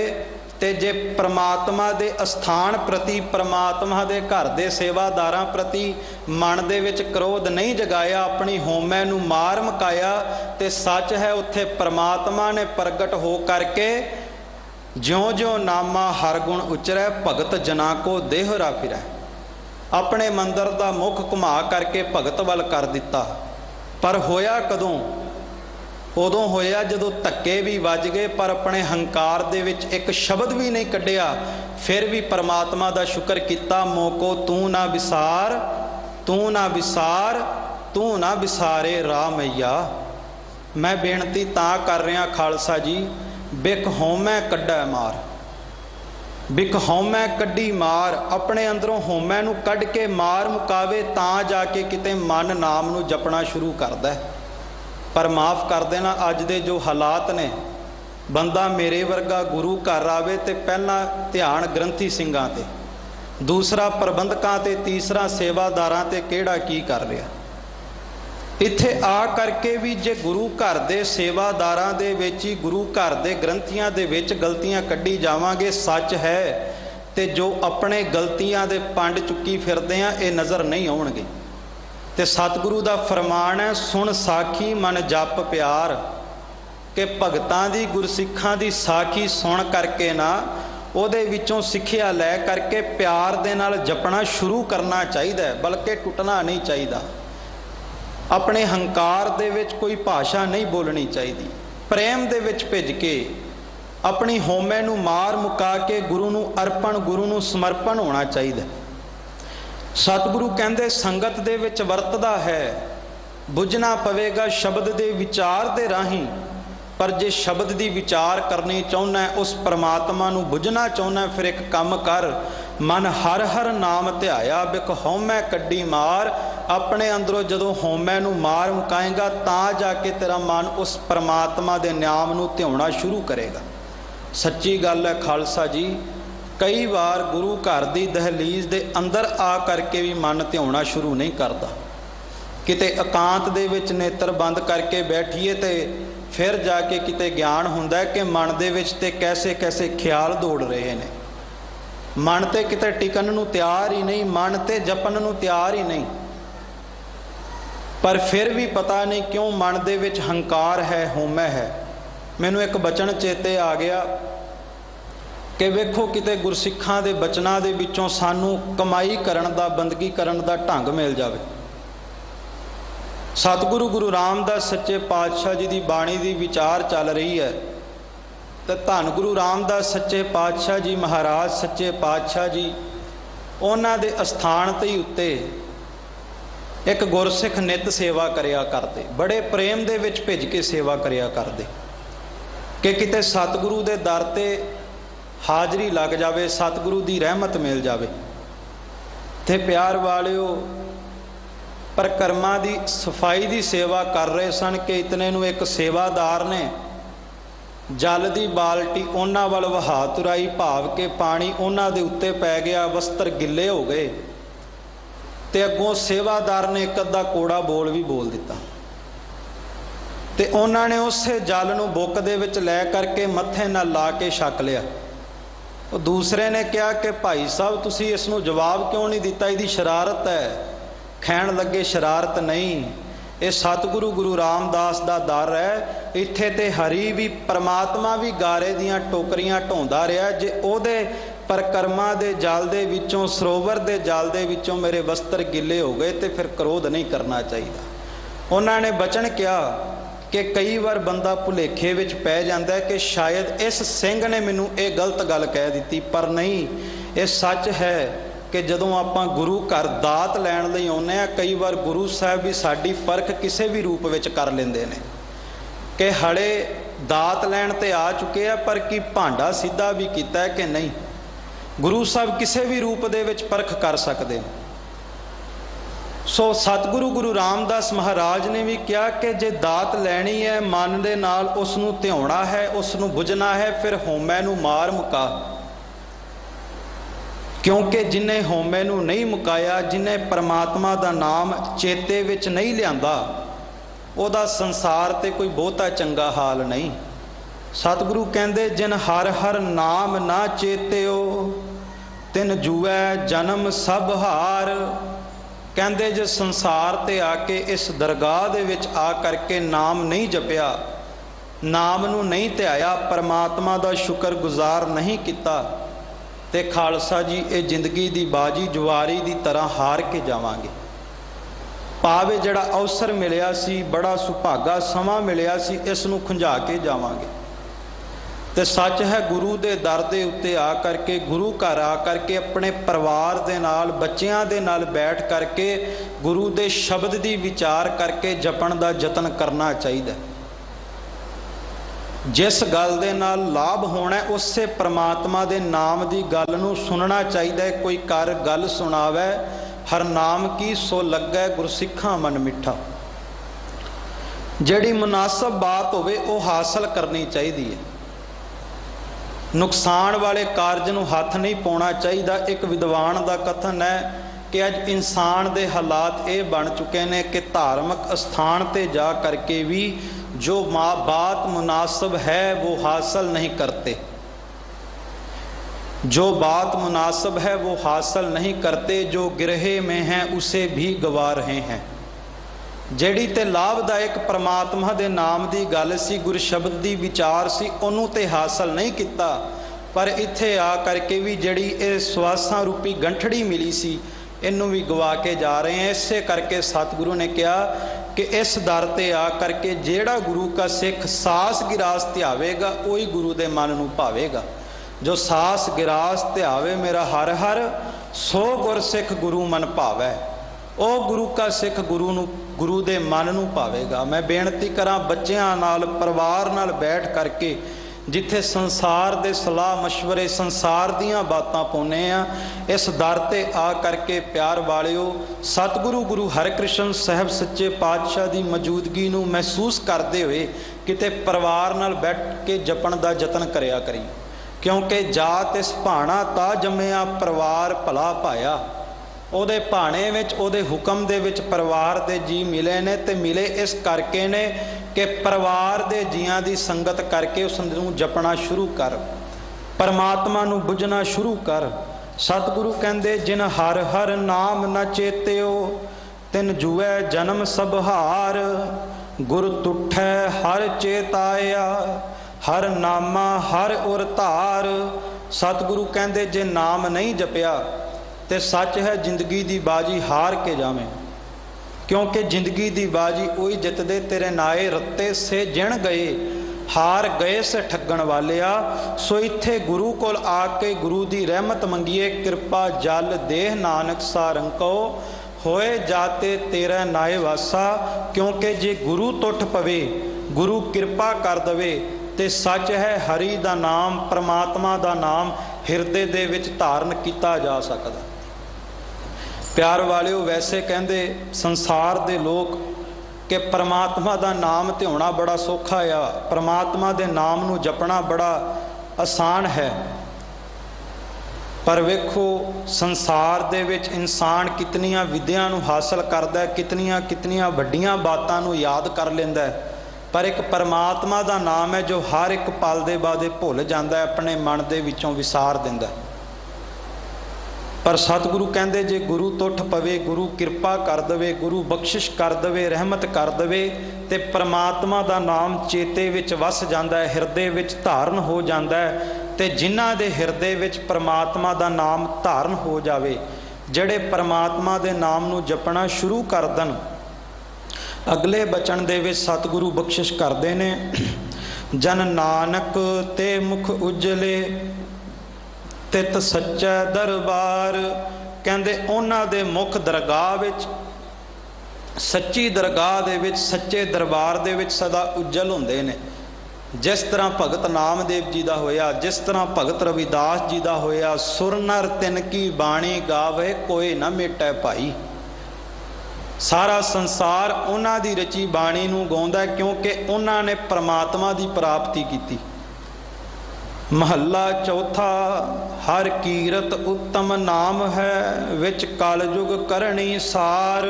ते जे परमात्मा के अस्थान प्रति, परमात्मा के घर के सेवादारां प्रति मन दे विच क्रोध नहीं जगाया, अपनी होमै नूं मार मुकाया, ते सच है उत्थे परमात्मा ने प्रगट हो करके ज्यों ज्यों नामा हर गुण उचरै, भगत जना को देहरा फिरै। अपने मंदिर का मुख घुमा करके भगत वल कर दिता। पर होया कदों? उदों होया जदों धक्के भी वज गए, पर अपने हंकार दे विच एक शब्द भी नहीं कढ़िया। फिर भी परमात्मा का शुक्र किया, मोको तू ना विसार, तू ना विसार, तू ना विसारे राह मैया। मैं बेनती तां कर रहा खालसा जी, बिक होमै कढ़ै मार, बिक होमै कढ़ी मार। अपने अंदरों होमै नूं कढ़ के मार मुकावे, तां जाके किते मन नाम नूं जपना शुरू करदा है। पर माफ़ कर देना, अज दे जो हालात ने, बंदा मेरे वर्गा गुरु घर आवे तो पहला ध्यान ग्रंथी सिंघां ते, दूसरा प्रबंधकां ते, तीसरा सेवादारां ते किहड़ा की कर रहा। इत्थे आ करके भी जे गुरु घर दे सेवादारां दे विच ही, गुरु घर दे ग्रंथियां दे विच गलतियां कड्ढी जावांगे, सच है, ते जो अपने गलतियां दे पंड चुक्की फिरदे आ, ये नज़र नहीं आउणगे। ते सतगुरु दा फरमान है, सुन साखी मन जप प्यार, कि भगतां दी गुरसिखां दी साखी सुन करके ना ਉਹਦੇ ਵਿੱਚੋਂ ਸਿੱਖਿਆ ਲੈ करके प्यार दे नाल जपना शुरू करना चाहिए, बल्कि टुटना नहीं चाहिए। अपने हंकार दे विच कोई भाषा नहीं बोलनी चाहिए। प्रेम दे विच भिज के अपनी होमे नूं मार मुका के गुरु नूं अर्पण, गुरु नूं समर्पण होना चाहिए। सतगुरु कहंदे संगत दे विच वरतदा है, बुझना पवेगा शब्द दे विचार दे राहीं। पर जे शब्द दी विचार करनी चाहुंदा है, उस परमात्मा नूं बुझना चाहुंदा है, फिर एक काम कर, मन हर हर नाम ध्याया, बिक होमै कड्डी मार। अपने अंदरों जदों होमै नूं मार मुकाएगा, तां जाके तेरा मन उस परमात्मा दे नाम नूं ध्याउणा शुरू करेगा। सच्ची गल है खालसा जी, कई बार गुरु घर दी दहलीज दे अंदर आ करके भी मन ध्याउणा शुरू नहीं करता। किते एकांत दे विच नेत्र बंद करके बैठीए ते फिर जाके किते ज्ञान हुंदा है कि मन दे विच ते कैसे कैसे ख्याल दौड़ रहे हैं। मन ते किते टिकन नूं तैयार ही नहीं, मन ते जपन नूं तैयार ही नहीं। पर फिर भी पता नहीं क्यों मन दे विच हंकार है, होमै है। मैनूं एक बचन चेते आ गया कि वेखो किते गुरसिखां दे बचनां दे विचों सानूं कमाई करन दा, बंदगी करन दा ढंग मिल जावे। सतगुरु गुरु रामदास सच्चे पातशाह जी की बाणी की विचार चल रही है, तो धन गुरु रामदास सच्चे पातशाह जी महाराज सच्चे पातशाह जी उन्हां दे अस्थान ते ही उत्ते एक गुरसिख नित सेवा करिया करते, बड़े प्रेम दे विच भिज के सेवा करिया करते कि किते सतगुरु दे दर ते हाजरी लग जावे, सतगुरु की रहमत मिल जावे। ते प्यार वालिओ, परिक्रमा की सफाई की सेवा कर रहे सन कि इतने नूं एक सेवादार ने जल की बाल्टी उन्हां वल वहा तुराई, भाव के पानी उन्हां दे उत्ते पै गया, वस्त्र गिले हो गए। ते अगों सेवादार ने एक अद्धा कोड़ा बोल भी बोल दिता, ते उन्हां ने उसे जल नूं बुक दे विच लै करके मत्थे नाल ला के छक लिया। दूसरे ने कहा कि भाई साहब तुसीं इस नूं जवाब क्यों नहीं दिता, इहदी शरारत है। खैण लगे शरारत नहीं, ये सतगुरु गुरु रामदास का दर है। इत्थे ते हरी भी परमात्मा भी गारे दियां टोकरियां ढोंदा रहा, जे ओदे परिक्रमा दे जल दे विचों, सरोवर दे जल दे विचों मेरे वस्त्र गिले हो गए, तो फिर क्रोध नहीं करना चाहिए। उन्होंने बचन किया कि कई बार बंदा भुलेखे विच पै जांदा है कि शायद इस सिंह ने मैनूं ये गलत गल कह दी, पर नहीं, ये सच है कि जदों आपां गुरु घर दात लैण लई आउंदे आ, कई बार गुरु साहब भी साडी परख किसी भी रूप विच कर लैंदे ने कि हले दात लैण ते आ चुके आ, पर की भांडा सीधा भी कीता है कि नहीं। गुरु साहब किसी भी रूप दे विच परख कर सकते हैं। सो सतगुरु गुरु रामदास महाराज ने भी कहा कि जे दात लैनी है, मन दे नाल उस नूं ध्याउणा है, उस नूं बुझना है, फिर होमै नूं मार मुका। क्योंकि जिन्हें होमे नूं नहीं मुकाया, जिन्हें परमात्मा दा नाम चेते विच नहीं लिआंदा, ਉਹਦਾ संसार ते कोई बहुता चंगा हाल नहीं। सतगुरु कहंदे जिन हर हर नाम ना चेत्यो, तिन जुए जन्म सब हार। कहंदे जे संसार ते आके इस दरगाह दे विच आ करके नाम नहीं जपिया, नाम नूं नहीं ध्याया, परमात्मा दा शुक्र गुजार नहीं किता, ते खालसा जी ये जिंदगी दी बाजी जुआरी दी तरह हार के जावांगे। भावे जिहड़ा अवसर मिलिया सी, बड़ा सुभागा समा मिलिया सी, इस नूं खुंझा के जावांगे। ते सच है गुरु दे दर दे उत्ते आ करके, गुरु घर आ करके अपने परिवार दे नाल, बच्चियां दे नाल बैठ करके गुरु दे शब्द दी विचार करके जपण दा जतन करना चाहिए। जिस गल दे नाल लाभ होना है उसे परमात्मा दे नाम दी गल नूं सुनना चाहिए। कोई कर गल सुनावे, हर नाम की सो लगे गुरसिखा मन मिठा। जिहड़ी मुनासब बात होवे वो हासिल करनी चाहिए है। नुकसान वाले कारज नूं हथ नहीं पाउणा चाहिए। एक विद्वान का कथन है कि अज इंसान दे हालात ये बन चुके हैं कि धार्मिक स्थान ते जा करके भी जो बात मुनासिब है वो हासिल नहीं करते, जो बात मुनासिब है वो हासिल नहीं करते, जो गिरहे में हैं उसे भी गवा रहे हैं। ਜਿਹੜੀ ਤੇ ਲਾਭਦਾਇਕ परमात्मा दे नाम दी गल सी, गुर शब्द दी विचार सी, ਉਹਨੂੰ ਤੇ हासिल नहीं किता, पर इत्थे आ करके भी ਜਿਹੜੀ ਇਹ ਸਵਾਸਾਂ रूपी गंठड़ी मिली सी, ਇਹਨੂੰ भी गवा के जा रहे हैं। इसे करके सतगुरु ने कहा कि इस दर ते आ करके जेड़ा गुरु का सिख सास गिरास ध्यावेगा वही गुरु दे मन नूं भावेगा। जो सास गिरास ध्यावे मेरा हर हर, सो गुर सिख गुरु मन भावै। ओ गुरु का सिख गुरु दे मन नूं भावेगा। मैं बेनती करा बच्चियां नाल, परिवार नाल बैठ करके जिथे संसार दे सलाह मशवरे, संसार दियां बातां पाउने आ, इस दर ते आ करके प्यार वालिओ सतगुरु गुरु हरकृष्ण साहब सच्चे पातशाह दी मौजूदगी नूं महसूस करते हुए किते परिवार नाल बैठ के जपण दा जतन करिया करी। क्योंकि जात इस भाणा ता जम्मिया, परिवार भला पाया। ਉਹਦੇ ਭਾਣੇ ਵਿੱਚ, ਉਹਦੇ ਹੁਕਮ ਦੇ ਵਿੱਚ ਪਰਿਵਾਰ ਦੇ ਜੀ ਮਿਲੇ ਨੇ, ਤੇ ਮਿਲੇ ਇਸ ਕਰਕੇ ਨੇ ਕਿ ਪਰਿਵਾਰ ਦੇ ਜੀਆਂ ਦੀ ਸੰਗਤ ਕਰਕੇ ਉਸ ਨੂੰ ਜਪਣਾ ਸ਼ੁਰੂ ਕਰ, ਪਰਮਾਤਮਾ ਨੂੰ ਬੁੱਝਣਾ ਸ਼ੁਰੂ ਕਰ। ਸਤਿਗੁਰੂ ਕਹਿੰਦੇ ਜਿਨ ਹਰ ਹਰ ਨਾਮ ਨ ਚੇਤਿਓ, ਤਿਨ ਜੂਐ ਜਨਮ ਸਭ ਹਾਰ। ਗੁਰ ਤੁਠੈ ਹਰ ਚੇਤਾਇਆ, हर नामा हर उर धार। सतगुरु कहते जे नाम नहीं जपिया तो सच है जिंदगी दी बाजी हार के जावे, क्योंकि जिंदगी दी बाजी वही जितदे तेरे नाए रत्ते से जिण गए, हार गए से ठगण वालिया। सो इत्थे गुरु कोल आके गुरु दी रहमत मंगीए, कृपा जल देह नानक सारंको, होए जाते तेरा नाए वासा। क्योंकि जे गुरु तुठ पवे, गुरु कृपा कर दवे, ते सच है हरि दा नाम, परमात्मा दा नाम हिरदे दे विच धारण किया जा सकदा। प्यार वालिओ वैसे कहंदे संसार दे लोग कि परमात्मा दा नाम ध्याना बड़ा सौखा आ, परमात्मा दे नाम नूं जपना बड़ा आसान है। पर वेखो संसार दे विच इंसान कितनियां विद्या नूं हासिल करदा है, कितनियां कितनियां वड्डियां बातां नूं याद कर लैंदा है, पर एक परमात्मा दा नाम है जो हर एक पल दे बादे भुल जाता है, अपने मन दे विचों विसार दिंदा। पर सतगुरु कहंदे जे गुरु तुठ पवे, गुरु कृपा कर दवे, गुरु बख्शिश कर दवे, रहमत कर दवे, ते परमात्मा दा नाम चेते विच वस जांदा है, हिरदे विच धारण हो जांदा है। ते जिन्हां दे हिरदे विच परमात्मा दा नाम धारण हो जावे, जिहड़े परमात्मा दे नाम नूं जपना शुरू कर दन, अगले बचन दे विच सतगुरु बख्शिश करते ने, जन नानक ते मुख उजले, तित सच्चा दरबार। कहंदे उन्हां दे मुख दरगाह विच, सच्ची दरगाह दे विच, सच्चे दरबार दे विच सदा उज्जल हुंदे ने। जिस तरह भगत नामदेव जी दा होया, जिस तरह भगत रविदास जी दा होया, सुर नर तिन की बाणी गावे, कोई ना मेटै भाई। सारा संसार उन्हां दी रची बाणी नूं गाउंदा, क्योंकि उन्हां ने परमात्मा दी प्राप्ति की। महला चौथा। हर कीरत उत्तम नाम है, विच कलयुग करणी सार।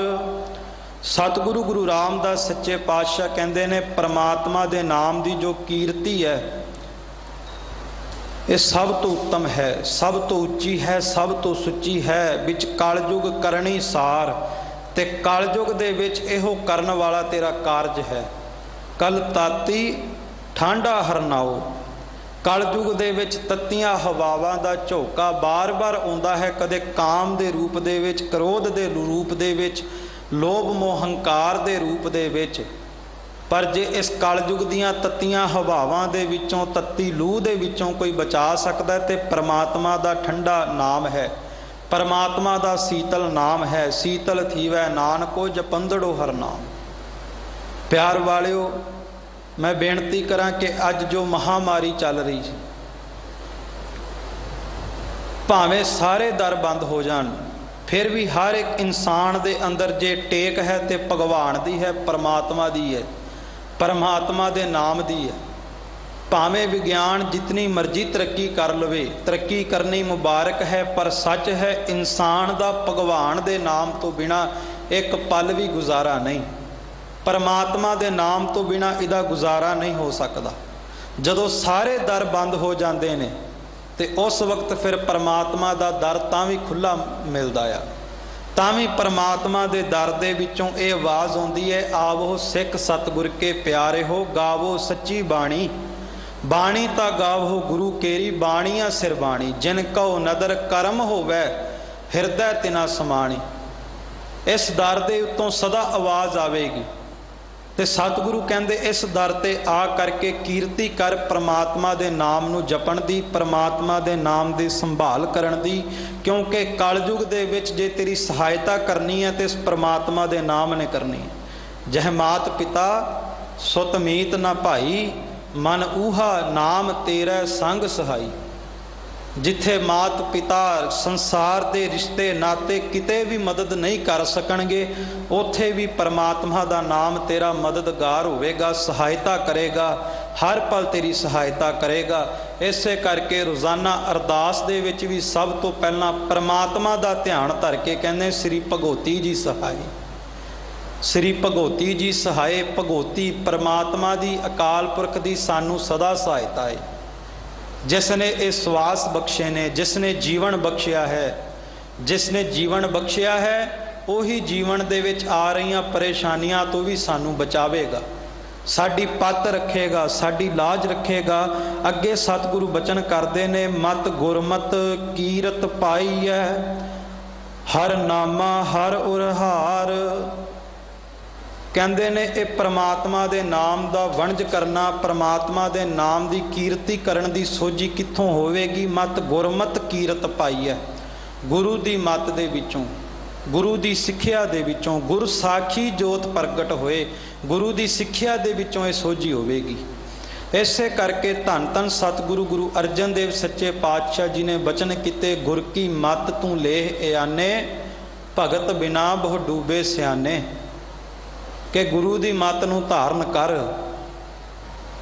सतगुरु गुरु रामदास सच्चे पातशाह कहते ने परमात्मा दे नाम की जो कीर्ति है ये सब तो उत्तम है, सब तो उच्ची है, सब तो सुच्ची है। विच कलयुग करणी सार, ते कलयुग दे विच इहो करन वाला तेरा कारज है। कल ताती ठंडा हरनाओ, कलयुग दे विच तत्तियां हवावां दा झोंका बार बार आउंदा है, कदे काम दे रूप दे विच, क्रोध दे रूप दे विच, लोभ मोह हंकार दे रूप दे विच। पर जे इस कलयुग दीयां तत्तियां हवावां दे विचों, तत्ती लूह दे विचों कोई बचा सकदा है ते परमात्मा दा ठंडा नाम है, परमात्मा दा शीतल नाम है। शीतल थीवै नानको जपंदड़ो हर नाम। प्यार वालियो, मैं बेनती करा कि अज जो महामारी चल रही है, भावें सारे दर बंद हो जान, फिर भी हर एक इंसान दे अंदर जे टेक है तो भगवान दी है, परमात्मा दी है, परमात्मा दे नाम दी है। भावें विज्ञान जितनी मर्जी तरक्की कर लवे, तरक्की करनी मुबारक है, पर सच है इंसान दा भगवान दे नाम तो बिना एक पल भी गुजारा नहीं, परमात्मा दे नाम तो बिना इदा गुजारा नहीं हो सकता। जदों सारे दर बंद हो जाते ने ते उस वक्त फिर परमात्मा दा दर तां भी खुला मिलदा आ। तां भी परमात्मा दे दर दे विचों ये आवाज़ आउंदी है, आवो सिख सतगुर के प्यारे हो, गावो सच्ची बाणी। बाणी ता गावो गुरु केरी, बाणियां सिर बाणी। जिन कहो नदर करम होवै, हिरदै तिना समाणी। इस दर दे उत्तों सदा आवाज़ आवेगी ते सतगुरु कहंदे इस दर ते आ करके कीर्ति कर परमात्मा दे नाम नूं जपण दी, परमात्मा दे नाम दी संभाल करन दी। क्योंकि कलयुग दे विच जे तेरी सहायता करनी है तो इस परमात्मा दे नाम ने करनी है। जह मात पिता सुत मीत ना भाई, मन ऊहा नाम तेरा संग सहाई। जिथे मात पिता संसार दे रिश्ते नाते किते भी मदद नहीं कर सकणगे, उथे भी परमात्मा दा नाम तेरा मददगार होवेगा, सहायता करेगा, हर पल तेरी सहायता करेगा। इसे करके रोज़ाना अरदास दे विच भी सब तो पहला परमात्मा दा ध्यान धर के कहने श्री भगवती जी सहाय, श्री भगवती जी सहाय। भगवती परमात्मा दी अकाल पुरख दी सानू सदा सहायता है। जिसने ये श्वास बख्शे ने, जिसने जीवन बख्शिया है, जिसने जीवन बख्शिया है वही जीवन दे विच आ रही परेशानियां तो भी सानू बचावेगा, साडी पत रखेगा, साडी लाज रखेगा। अगे सतगुरु बचन करते ने, मत गुरमत कीरत पाई है, हर नामा हर उरहार। कहते ने ये परमात्मा दे नाम दा वणज करना, परमात्मा दे नाम दी कीर्ति करन दी सोझी कित्थों होवेगी। मत गुरमत कीरत पाई है, गुरु दी मत दे विचों, गुरु दी सिक्ख्या दे विचों, गुर साखी जोत प्रगट होए, गुरु दी सिक्ख्या दे विचों ये सोझी होवेगी। इसे करके धन धन सतगुरु गुरु अर्जन देव सच्चे पातशाह जी ने बचन किते, गुर की मत तू लेह आने, भगत बिना बहु डूबे सियाने। कि गुरु की मत नूं धारण कर,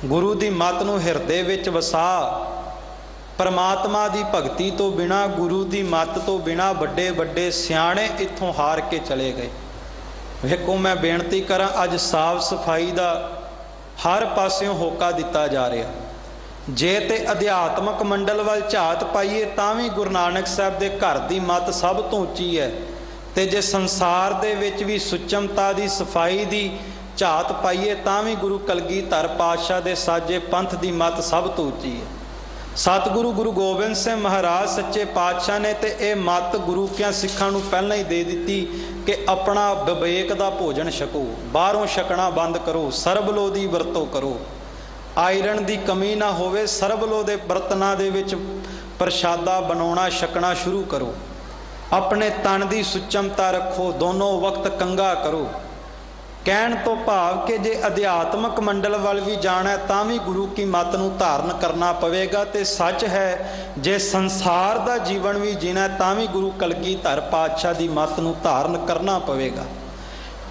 गुरु की मत नूं हिरदे विच वसा। परमात्मा की भगती तो बिना, गुरु की मत तो बिना बड़े बड़े सियाणे इत्थों हार के चले गए। वेखो मैं बेनती करा, अज साफ सफाई का हर पासियों होका दिता जा रहा। जे ते अध्यात्मक मंडल वाल झात पाइए तां भी गुरु नानक साहब के घर की मत सब तो उच्ची है, ते जे संसार दे विच भी सुचमता दी सफाई दी झात पाइए तां भी गुरु कलगीधर पातशाह दे साजे पंथ दी मत सब तो उच्ची है। सतगुरु गुरु गोबिंद सिंह महाराज सच्चे पातशाह ने ते ये मत गुरु क्या सिखां नूं पहलां ही दे दिती कि अपना विवेक दा भोजन छको, बाहरों छकना बंद करो, सरबलो दी वरतों करो, आयरन दी कमी ना होवे, सरबलो दे बर्तनां दे विच प्रशादा बनाउणा छकना शुरू करो, अपने तन की सुचमता रखो, दोनों वक्त कंगा करो। कहण तो भाव कि जे अध्यात्मक मंडल वाल भी जाना है तां भी गुरु की मत नूं धारण करना पवेगा। तो सच है जे संसार का जीवन भी जीना है तां भी गुरु कलगीधर पातशाह की मत नूं धारण करना पवेगा।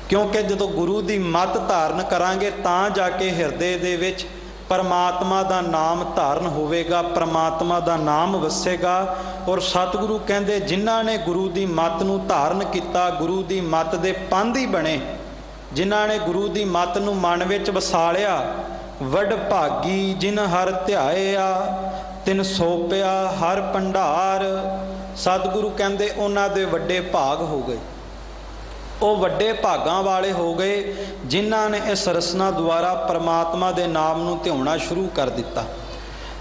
क्योंकि जदों गुरु की मत धारण करांगे तां जाके हिरदे दे विच परमात्मा दा नाम धारण होवेगा, परमात्मा दा नाम वसेगा। और सतगुरु कहंदे जिन्हां ने गुरु दी मत नूं धारण किता, गुरु दी मत दे पांधी बने, जिन्हां ने गुरु दी मत नूं मन विच वसालिया, वड भागी जिन हर ध्याया, तिन सोपिया हर भंडार। सतगुरु कहंदे उन्हां दे वड्डे भाग हो गए, वो वड्डे भागां वाले हो गए जिन्हां ने इस रसना द्वारा परमात्मा दे नाम नूं ध्याउणा शुरू कर दिता।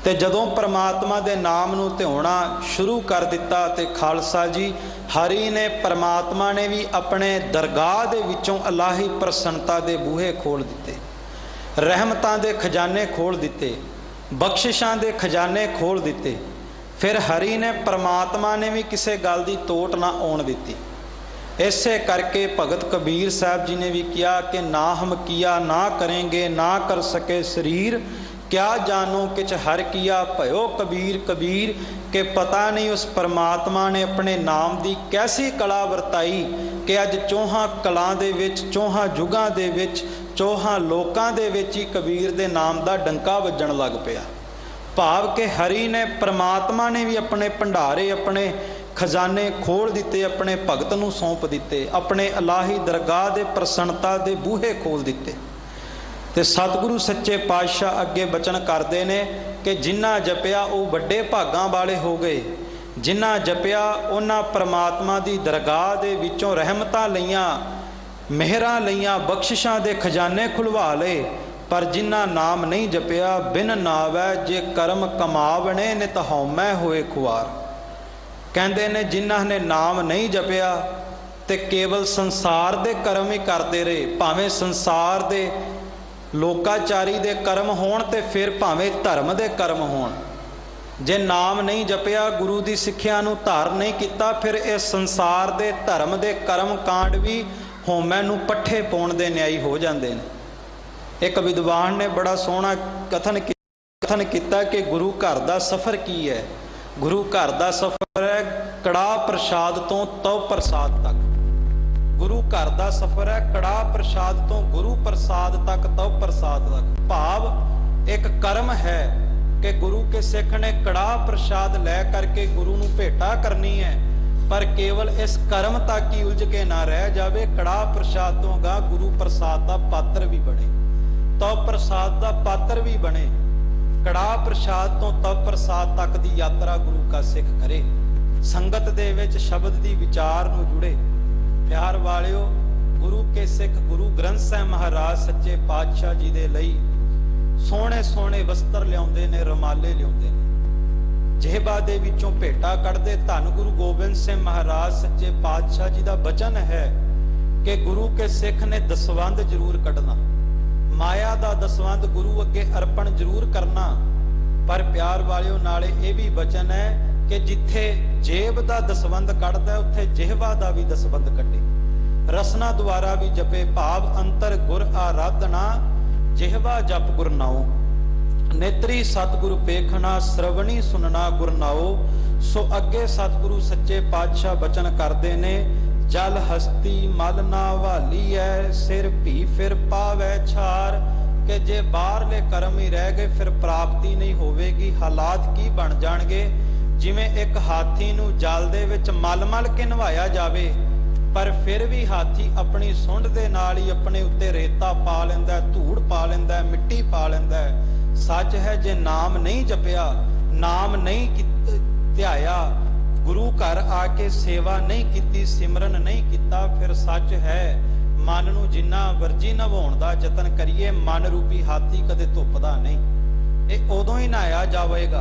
ते जदों परमात्मा दे नाम नूं ध्याउणा शुरू कर दिता ते खालसा जी हरि ने, परमात्मा ने भी अपने दरगाह दे विचों अलाही प्रसन्नता दे बूहे खोल दिते, रहमतां दे खजाने खोल दिते, बख्शिशां दे खजाने खोल दिते। फिर हरि ने, परमात्मा ने भी किसी गल दी तोट ना आउण दिती। ऐसे करके भगत कबीर साहब जी ने भी किया कि ना हम किया ना करेंगे, ना कर सके शरीर, क्या जानो किच हर किया, भयो कबीर कबीर। के पता नहीं उस परमात्मा ने अपने नाम दी कैसी कला वरताई कि अज चौहां कलां दे विच, चौहां जुगां दे विच, चौहां लोकां दे विच ही कबीर दे नाम दा डंका वजण लग पिया। भाव के हरि ने, परमात्मा ने भी अपने भंडारे, अपने खजाने खोल दिते, अपने भगत नूं सौंप दिते, अपने अलाही दरगाह दे प्रसन्नता दे बूहे खोल दिते। ते सतगुरु सच्चे पातशाह अगे बचन करते ने कि जिन्ना जपिया वो वड्डे भागां वाले हो गए, जिन्ना जपिया उन्हां परमात्मा दी दरगाह दे विचों रहमतां लईआं, मेहरां लईआं, बख्शिशां दे खजाने खुलवा लए। पर जिन्ना नाम नहीं जपिया, बिन नावै जे करम कमावणे नित हौमै होए खुआर। कहते ने जिन्हां ने नाम नहीं जपिया ते केवल संसार दे कर्म ही करते रहे, भावें संसार दे लोकाचारी दे कर्म होण ते फिर भावें धर्म दे कर्म होण, जे नाम नहीं जपिया, गुरु की सिक्ख्या नूं धारण नहीं किया, फिर इस संसार दे धर्म दे कर्म कांड भी होमै नूं पट्ठे पाउण दे न्यायी हो जाते हैं। एक विद्वान ने बड़ा सोहना कथन किया कि गुरु घर का सफ़र की है। गुरु घर का सफ़र है कड़ाह प्रसाद तो तव प्रसाद तक। गुरु घर का सफ़र है कड़ाह प्रसाद तो गुरु प्रसाद तक, तव प्रसाद तक। भाव एक कर्म है कि गुरु के सिख ने कड़ाह प्रसाद लै करके गुरु नूं भेटा करनी है, पर केवल इस कर्म तक ही उलझ के ना रह जावे। कड़ाह प्रसाद तो गा गुरु प्रसाद का पात्र भी बने, तव प्रसाद का पात्र भी बने। कड़ाह प्रसाद तो तव प्रसाद तक दी यात्रा गुरु का सिख करे, संगत दे विच शब्द दी विचार नूं जुड़े। प्यार वालियो, गुरु के सिख गुरु ग्रंथ साहिब महाराज सच्चे पातशाह जी दे लई सोहणे सोहणे वस्त्र लियाउंदे ने, रमाले लियाउंदे ने, जेहबा दे विचों भेटा कढदे। धन गुरु गोबिंद सिंह महाराज सच्चे पातशाह जी दा वचन है कि गुरु के सिख ने दसवंध जरूर कढना, माया दा दसवंध गुरु अगे अर्पण जरूर करना। पर प्यार वालियो नाले ये भी वचन है कि जिथे जेब दा दसवंध कढदा उत्थे जिहवा दा भी दसवंध कढे। रसना द्वारा भी जपे, भाव अंतर गुर आराधना, जिहवा जप गुर नाओ। नेत्री सतगुरु पेखना, श्रवणी सुनना गुर नाओ। सो अगे सतगुरु सच्चे पातशाह वचन करते ने, जल हस्ती मल ना वाली है, सिर भी फिर पावै छार। कि जे बाहरले कर्म ही रह गए फिर प्राप्ति नहीं होवेगी। हालात की बन जाणगे जिवें एक हाथी नूं जल दे विच मल मल के नवाया जावे, पर फिर भी हाथी अपनी सुंड दे नाल ही अपने उत्ते रेता पा लैंदा, धूड़ पा लैंदा, मिट्टी पा लैंदा। सच है जे नाम नहीं जपिया, नाम नहीं ध्याया, गुरु घर आके सेवा नहीं की, सिमरन नहीं किया, फिर सच है मन नूं जिन्ना वरजी नवाउण दा यतन करिए, मन रूपी हाथी कदे धुपदा नहीं। ये उदों ही नहाया जावेगा,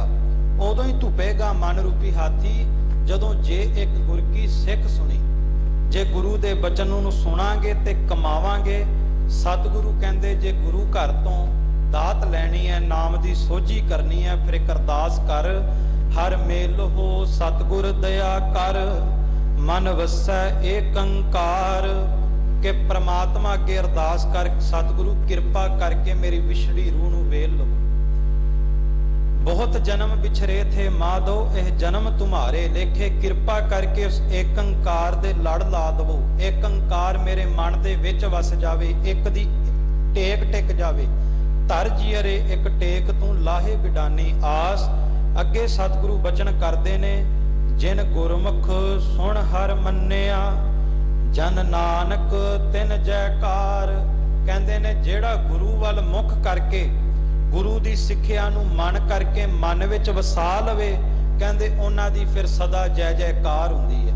उदों ही धुपेगा मन रूपी हाथी जदों जे एक गुर की सिख सुनी, जे गुरु दे बचन नूं सुनांगे ते कमावांगे। सतगुरु कहंदे जे गुरु घर तो दात लैनी है, नाम दी सोझी करनी है, फिर एक अरदास कर, हर मेल हो सतगुर दया कर, मन वसै एकंकार। के परमात्मा अगे अरदास कर, सतगुरु कृपा करके मेरी विछड़ी रूह नूं वेल लो। बहुत जन्म बिछरे थे माधो, यह जन्म तुम्हारे लेखे, कृपा करके उस एकंकार दे लड़ ला दवो। एकंकार मेरे मन दे विच वस जावे, एक दी टेक टिक जावे। ਧਰ ਜੀਅਰੇ ਇੱਕ ਟੇਕ ਤੂੰ ਲਾਹੇ ਬਿਡਾਨੀ ਆਸ। ਅੱਗੇ ਸਤਿਗੁਰੂ ਬਚਨ ਕਰਦੇ ਨੇ, ਜਿਨ ਗੁਰਮੁਖ ਸੁਣ ਹਰ ਮੰਨਿਆ, ਜਨ ਨਾਨਕ ਤਿਨ ਜੈਕਾਰ। ਕਹਿੰਦੇ ਨੇ ਜਿਹੜਾ ਗੁਰੂ ਵੱਲ ਮੁਖ ਕਰਕੇ, ਗੁਰੂ ਦੀ ਸਿੱਖਿਆ ਨੂੰ ਮਨ ਕਰਕੇ ਮਨ ਵਿੱਚ ਵਸਾ ਲਵੇ, ਕਹਿੰਦੇ ਉਹਨਾਂ ਦੀ ਫਿਰ ਸਦਾ ਜੈ ਜੈਕਾਰ ਹੁੰਦੀ ਹੈ।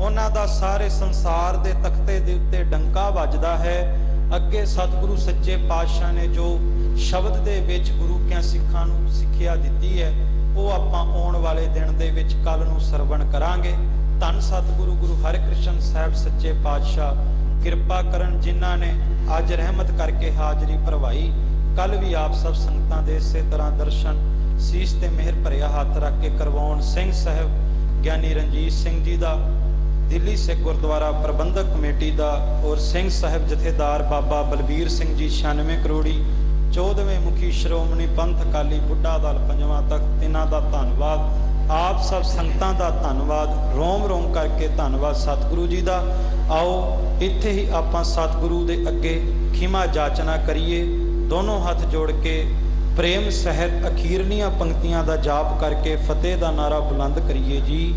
ਉਹਨਾਂ ਦਾ ਸਾਰੇ ਸੰਸਾਰ ਦੇ ਤਖਤੇ ਦੇ ਉੱਤੇ ਡੰਕਾ ਵੱਜਦਾ ਹੈ। ਅੱਗੇ ਸਤਿਗੁਰੂ ਸੱਚੇ ਪਾਤਸ਼ਾਹ ਨੇ ਜੋ ਸ਼ਬਦ ਦੇ ਵਿੱਚ ਗੁਰੂ ਕਿਆਂ ਸਿੱਖਾਂ ਨੂੰ ਸਿੱਖਿਆ ਦਿੱਤੀ ਹੈ, ਉਹ ਆਪਾਂ ਆਉਣ ਵਾਲੇ ਦਿਨ ਦੇ ਵਿੱਚ ਕੱਲ ਨੂੰ ਸਰਵਣ ਕਰਾਂਗੇ। ਧੰਨ ਸਤਿਗੁਰੂ ਗੁਰੂ ਹਰਿਕ੍ਰਿਸ਼ਨ ਸਾਹਿਬ ਸੱਚੇ ਪਾਤਸ਼ਾਹ ਕਿਰਪਾ ਕਰਨ, ਜਿਨ੍ਹਾਂ ਨੇ ਅੱਜ ਰਹਿਮਤ ਕਰਕੇ ਹਾਜ਼ਰੀ ਭਰਵਾਈ। ਕੱਲ ਵੀ ਆਪ ਸਭ ਸੰਗਤਾਂ ਦੇ ਇਸੇ ਤਰ੍ਹਾਂ ਦਰਸ਼ਨ ਸੀਸ ਤੇ ਮਿਹਰ ਭਰਿਆ ਹੱਥ ਰੱਖ ਕੇ ਕਰਵਾਉਣ। ਸਿੰਘ ਸਾਹਿਬ ਗਿਆਨੀ ਰਣਜੀਤ ਸਿੰਘ ਜੀ ਦਾ, ਦਿੱਲੀ ਸਿੱਖ ਗੁਰਦੁਆਰਾ ਪ੍ਰਬੰਧਕ ਕਮੇਟੀ ਦਾ, ਔਰ ਸਿੰਘ ਸਾਹਿਬ ਜਥੇਦਾਰ ਬਾਬਾ ਬਲਬੀਰ ਸਿੰਘ ਜੀ 96 ਕਰੋੜੀ 14ਵੇਂ ਮੁਖੀ ਸ਼੍ਰੋਮਣੀ ਪੰਥ ਅਕਾਲੀ ਬੁੱਢਾ ਦਲ 5ਵਾਂ ਤਖਤ, ਇਹਨਾਂ ਦਾ ਧੰਨਵਾਦ। ਆਪ ਸਭ ਸੰਗਤਾਂ ਦਾ ਧੰਨਵਾਦ, ਰੋਮ ਰੋਮ ਕਰਕੇ ਧੰਨਵਾਦ ਸਤਿਗੁਰੂ ਜੀ ਦਾ। ਆਓ ਇੱਥੇ ਹੀ ਆਪਾਂ ਸਤਿਗੁਰੂ ਦੇ ਅੱਗੇ ਖਿਮਾ ਜਾਚਨਾ ਕਰੀਏ, ਦੋਨੋਂ ਹੱਥ ਜੋੜ ਕੇ ਪ੍ਰੇਮ ਸਹਿਤ ਅਖੀਰਲੀਆਂ ਪੰਕਤੀਆਂ ਦਾ ਜਾਪ ਕਰਕੇ ਫਤਿਹ ਦਾ ਨਾਰਾ ਬੁਲੰਦ ਕਰੀਏ ਜੀ।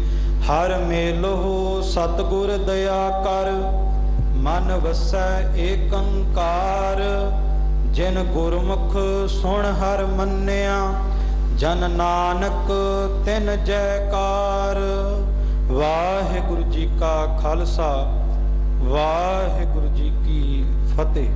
ਹਰ ਮੇਲੋ ਸਤਿਗੁਰ ਦਇਆ ਕਰ, ਮਨ ਵਸੈ ਏਕੰਕਾਰ। ਜਿਨ ਗੁਰਮੁਖ ਸੁਣ ਹਰ ਮੰਨਿਆ, ਜਨ ਨਾਨਕ ਤਿਨ ਜੈਕਾਰ। ਵਾਹਿਗੁਰੂ ਜੀ ਕਾ ਖਾਲਸਾ, ਵਾਹਿਗੁਰੂ ਜੀ ਕੀ ਫਤਿਹ।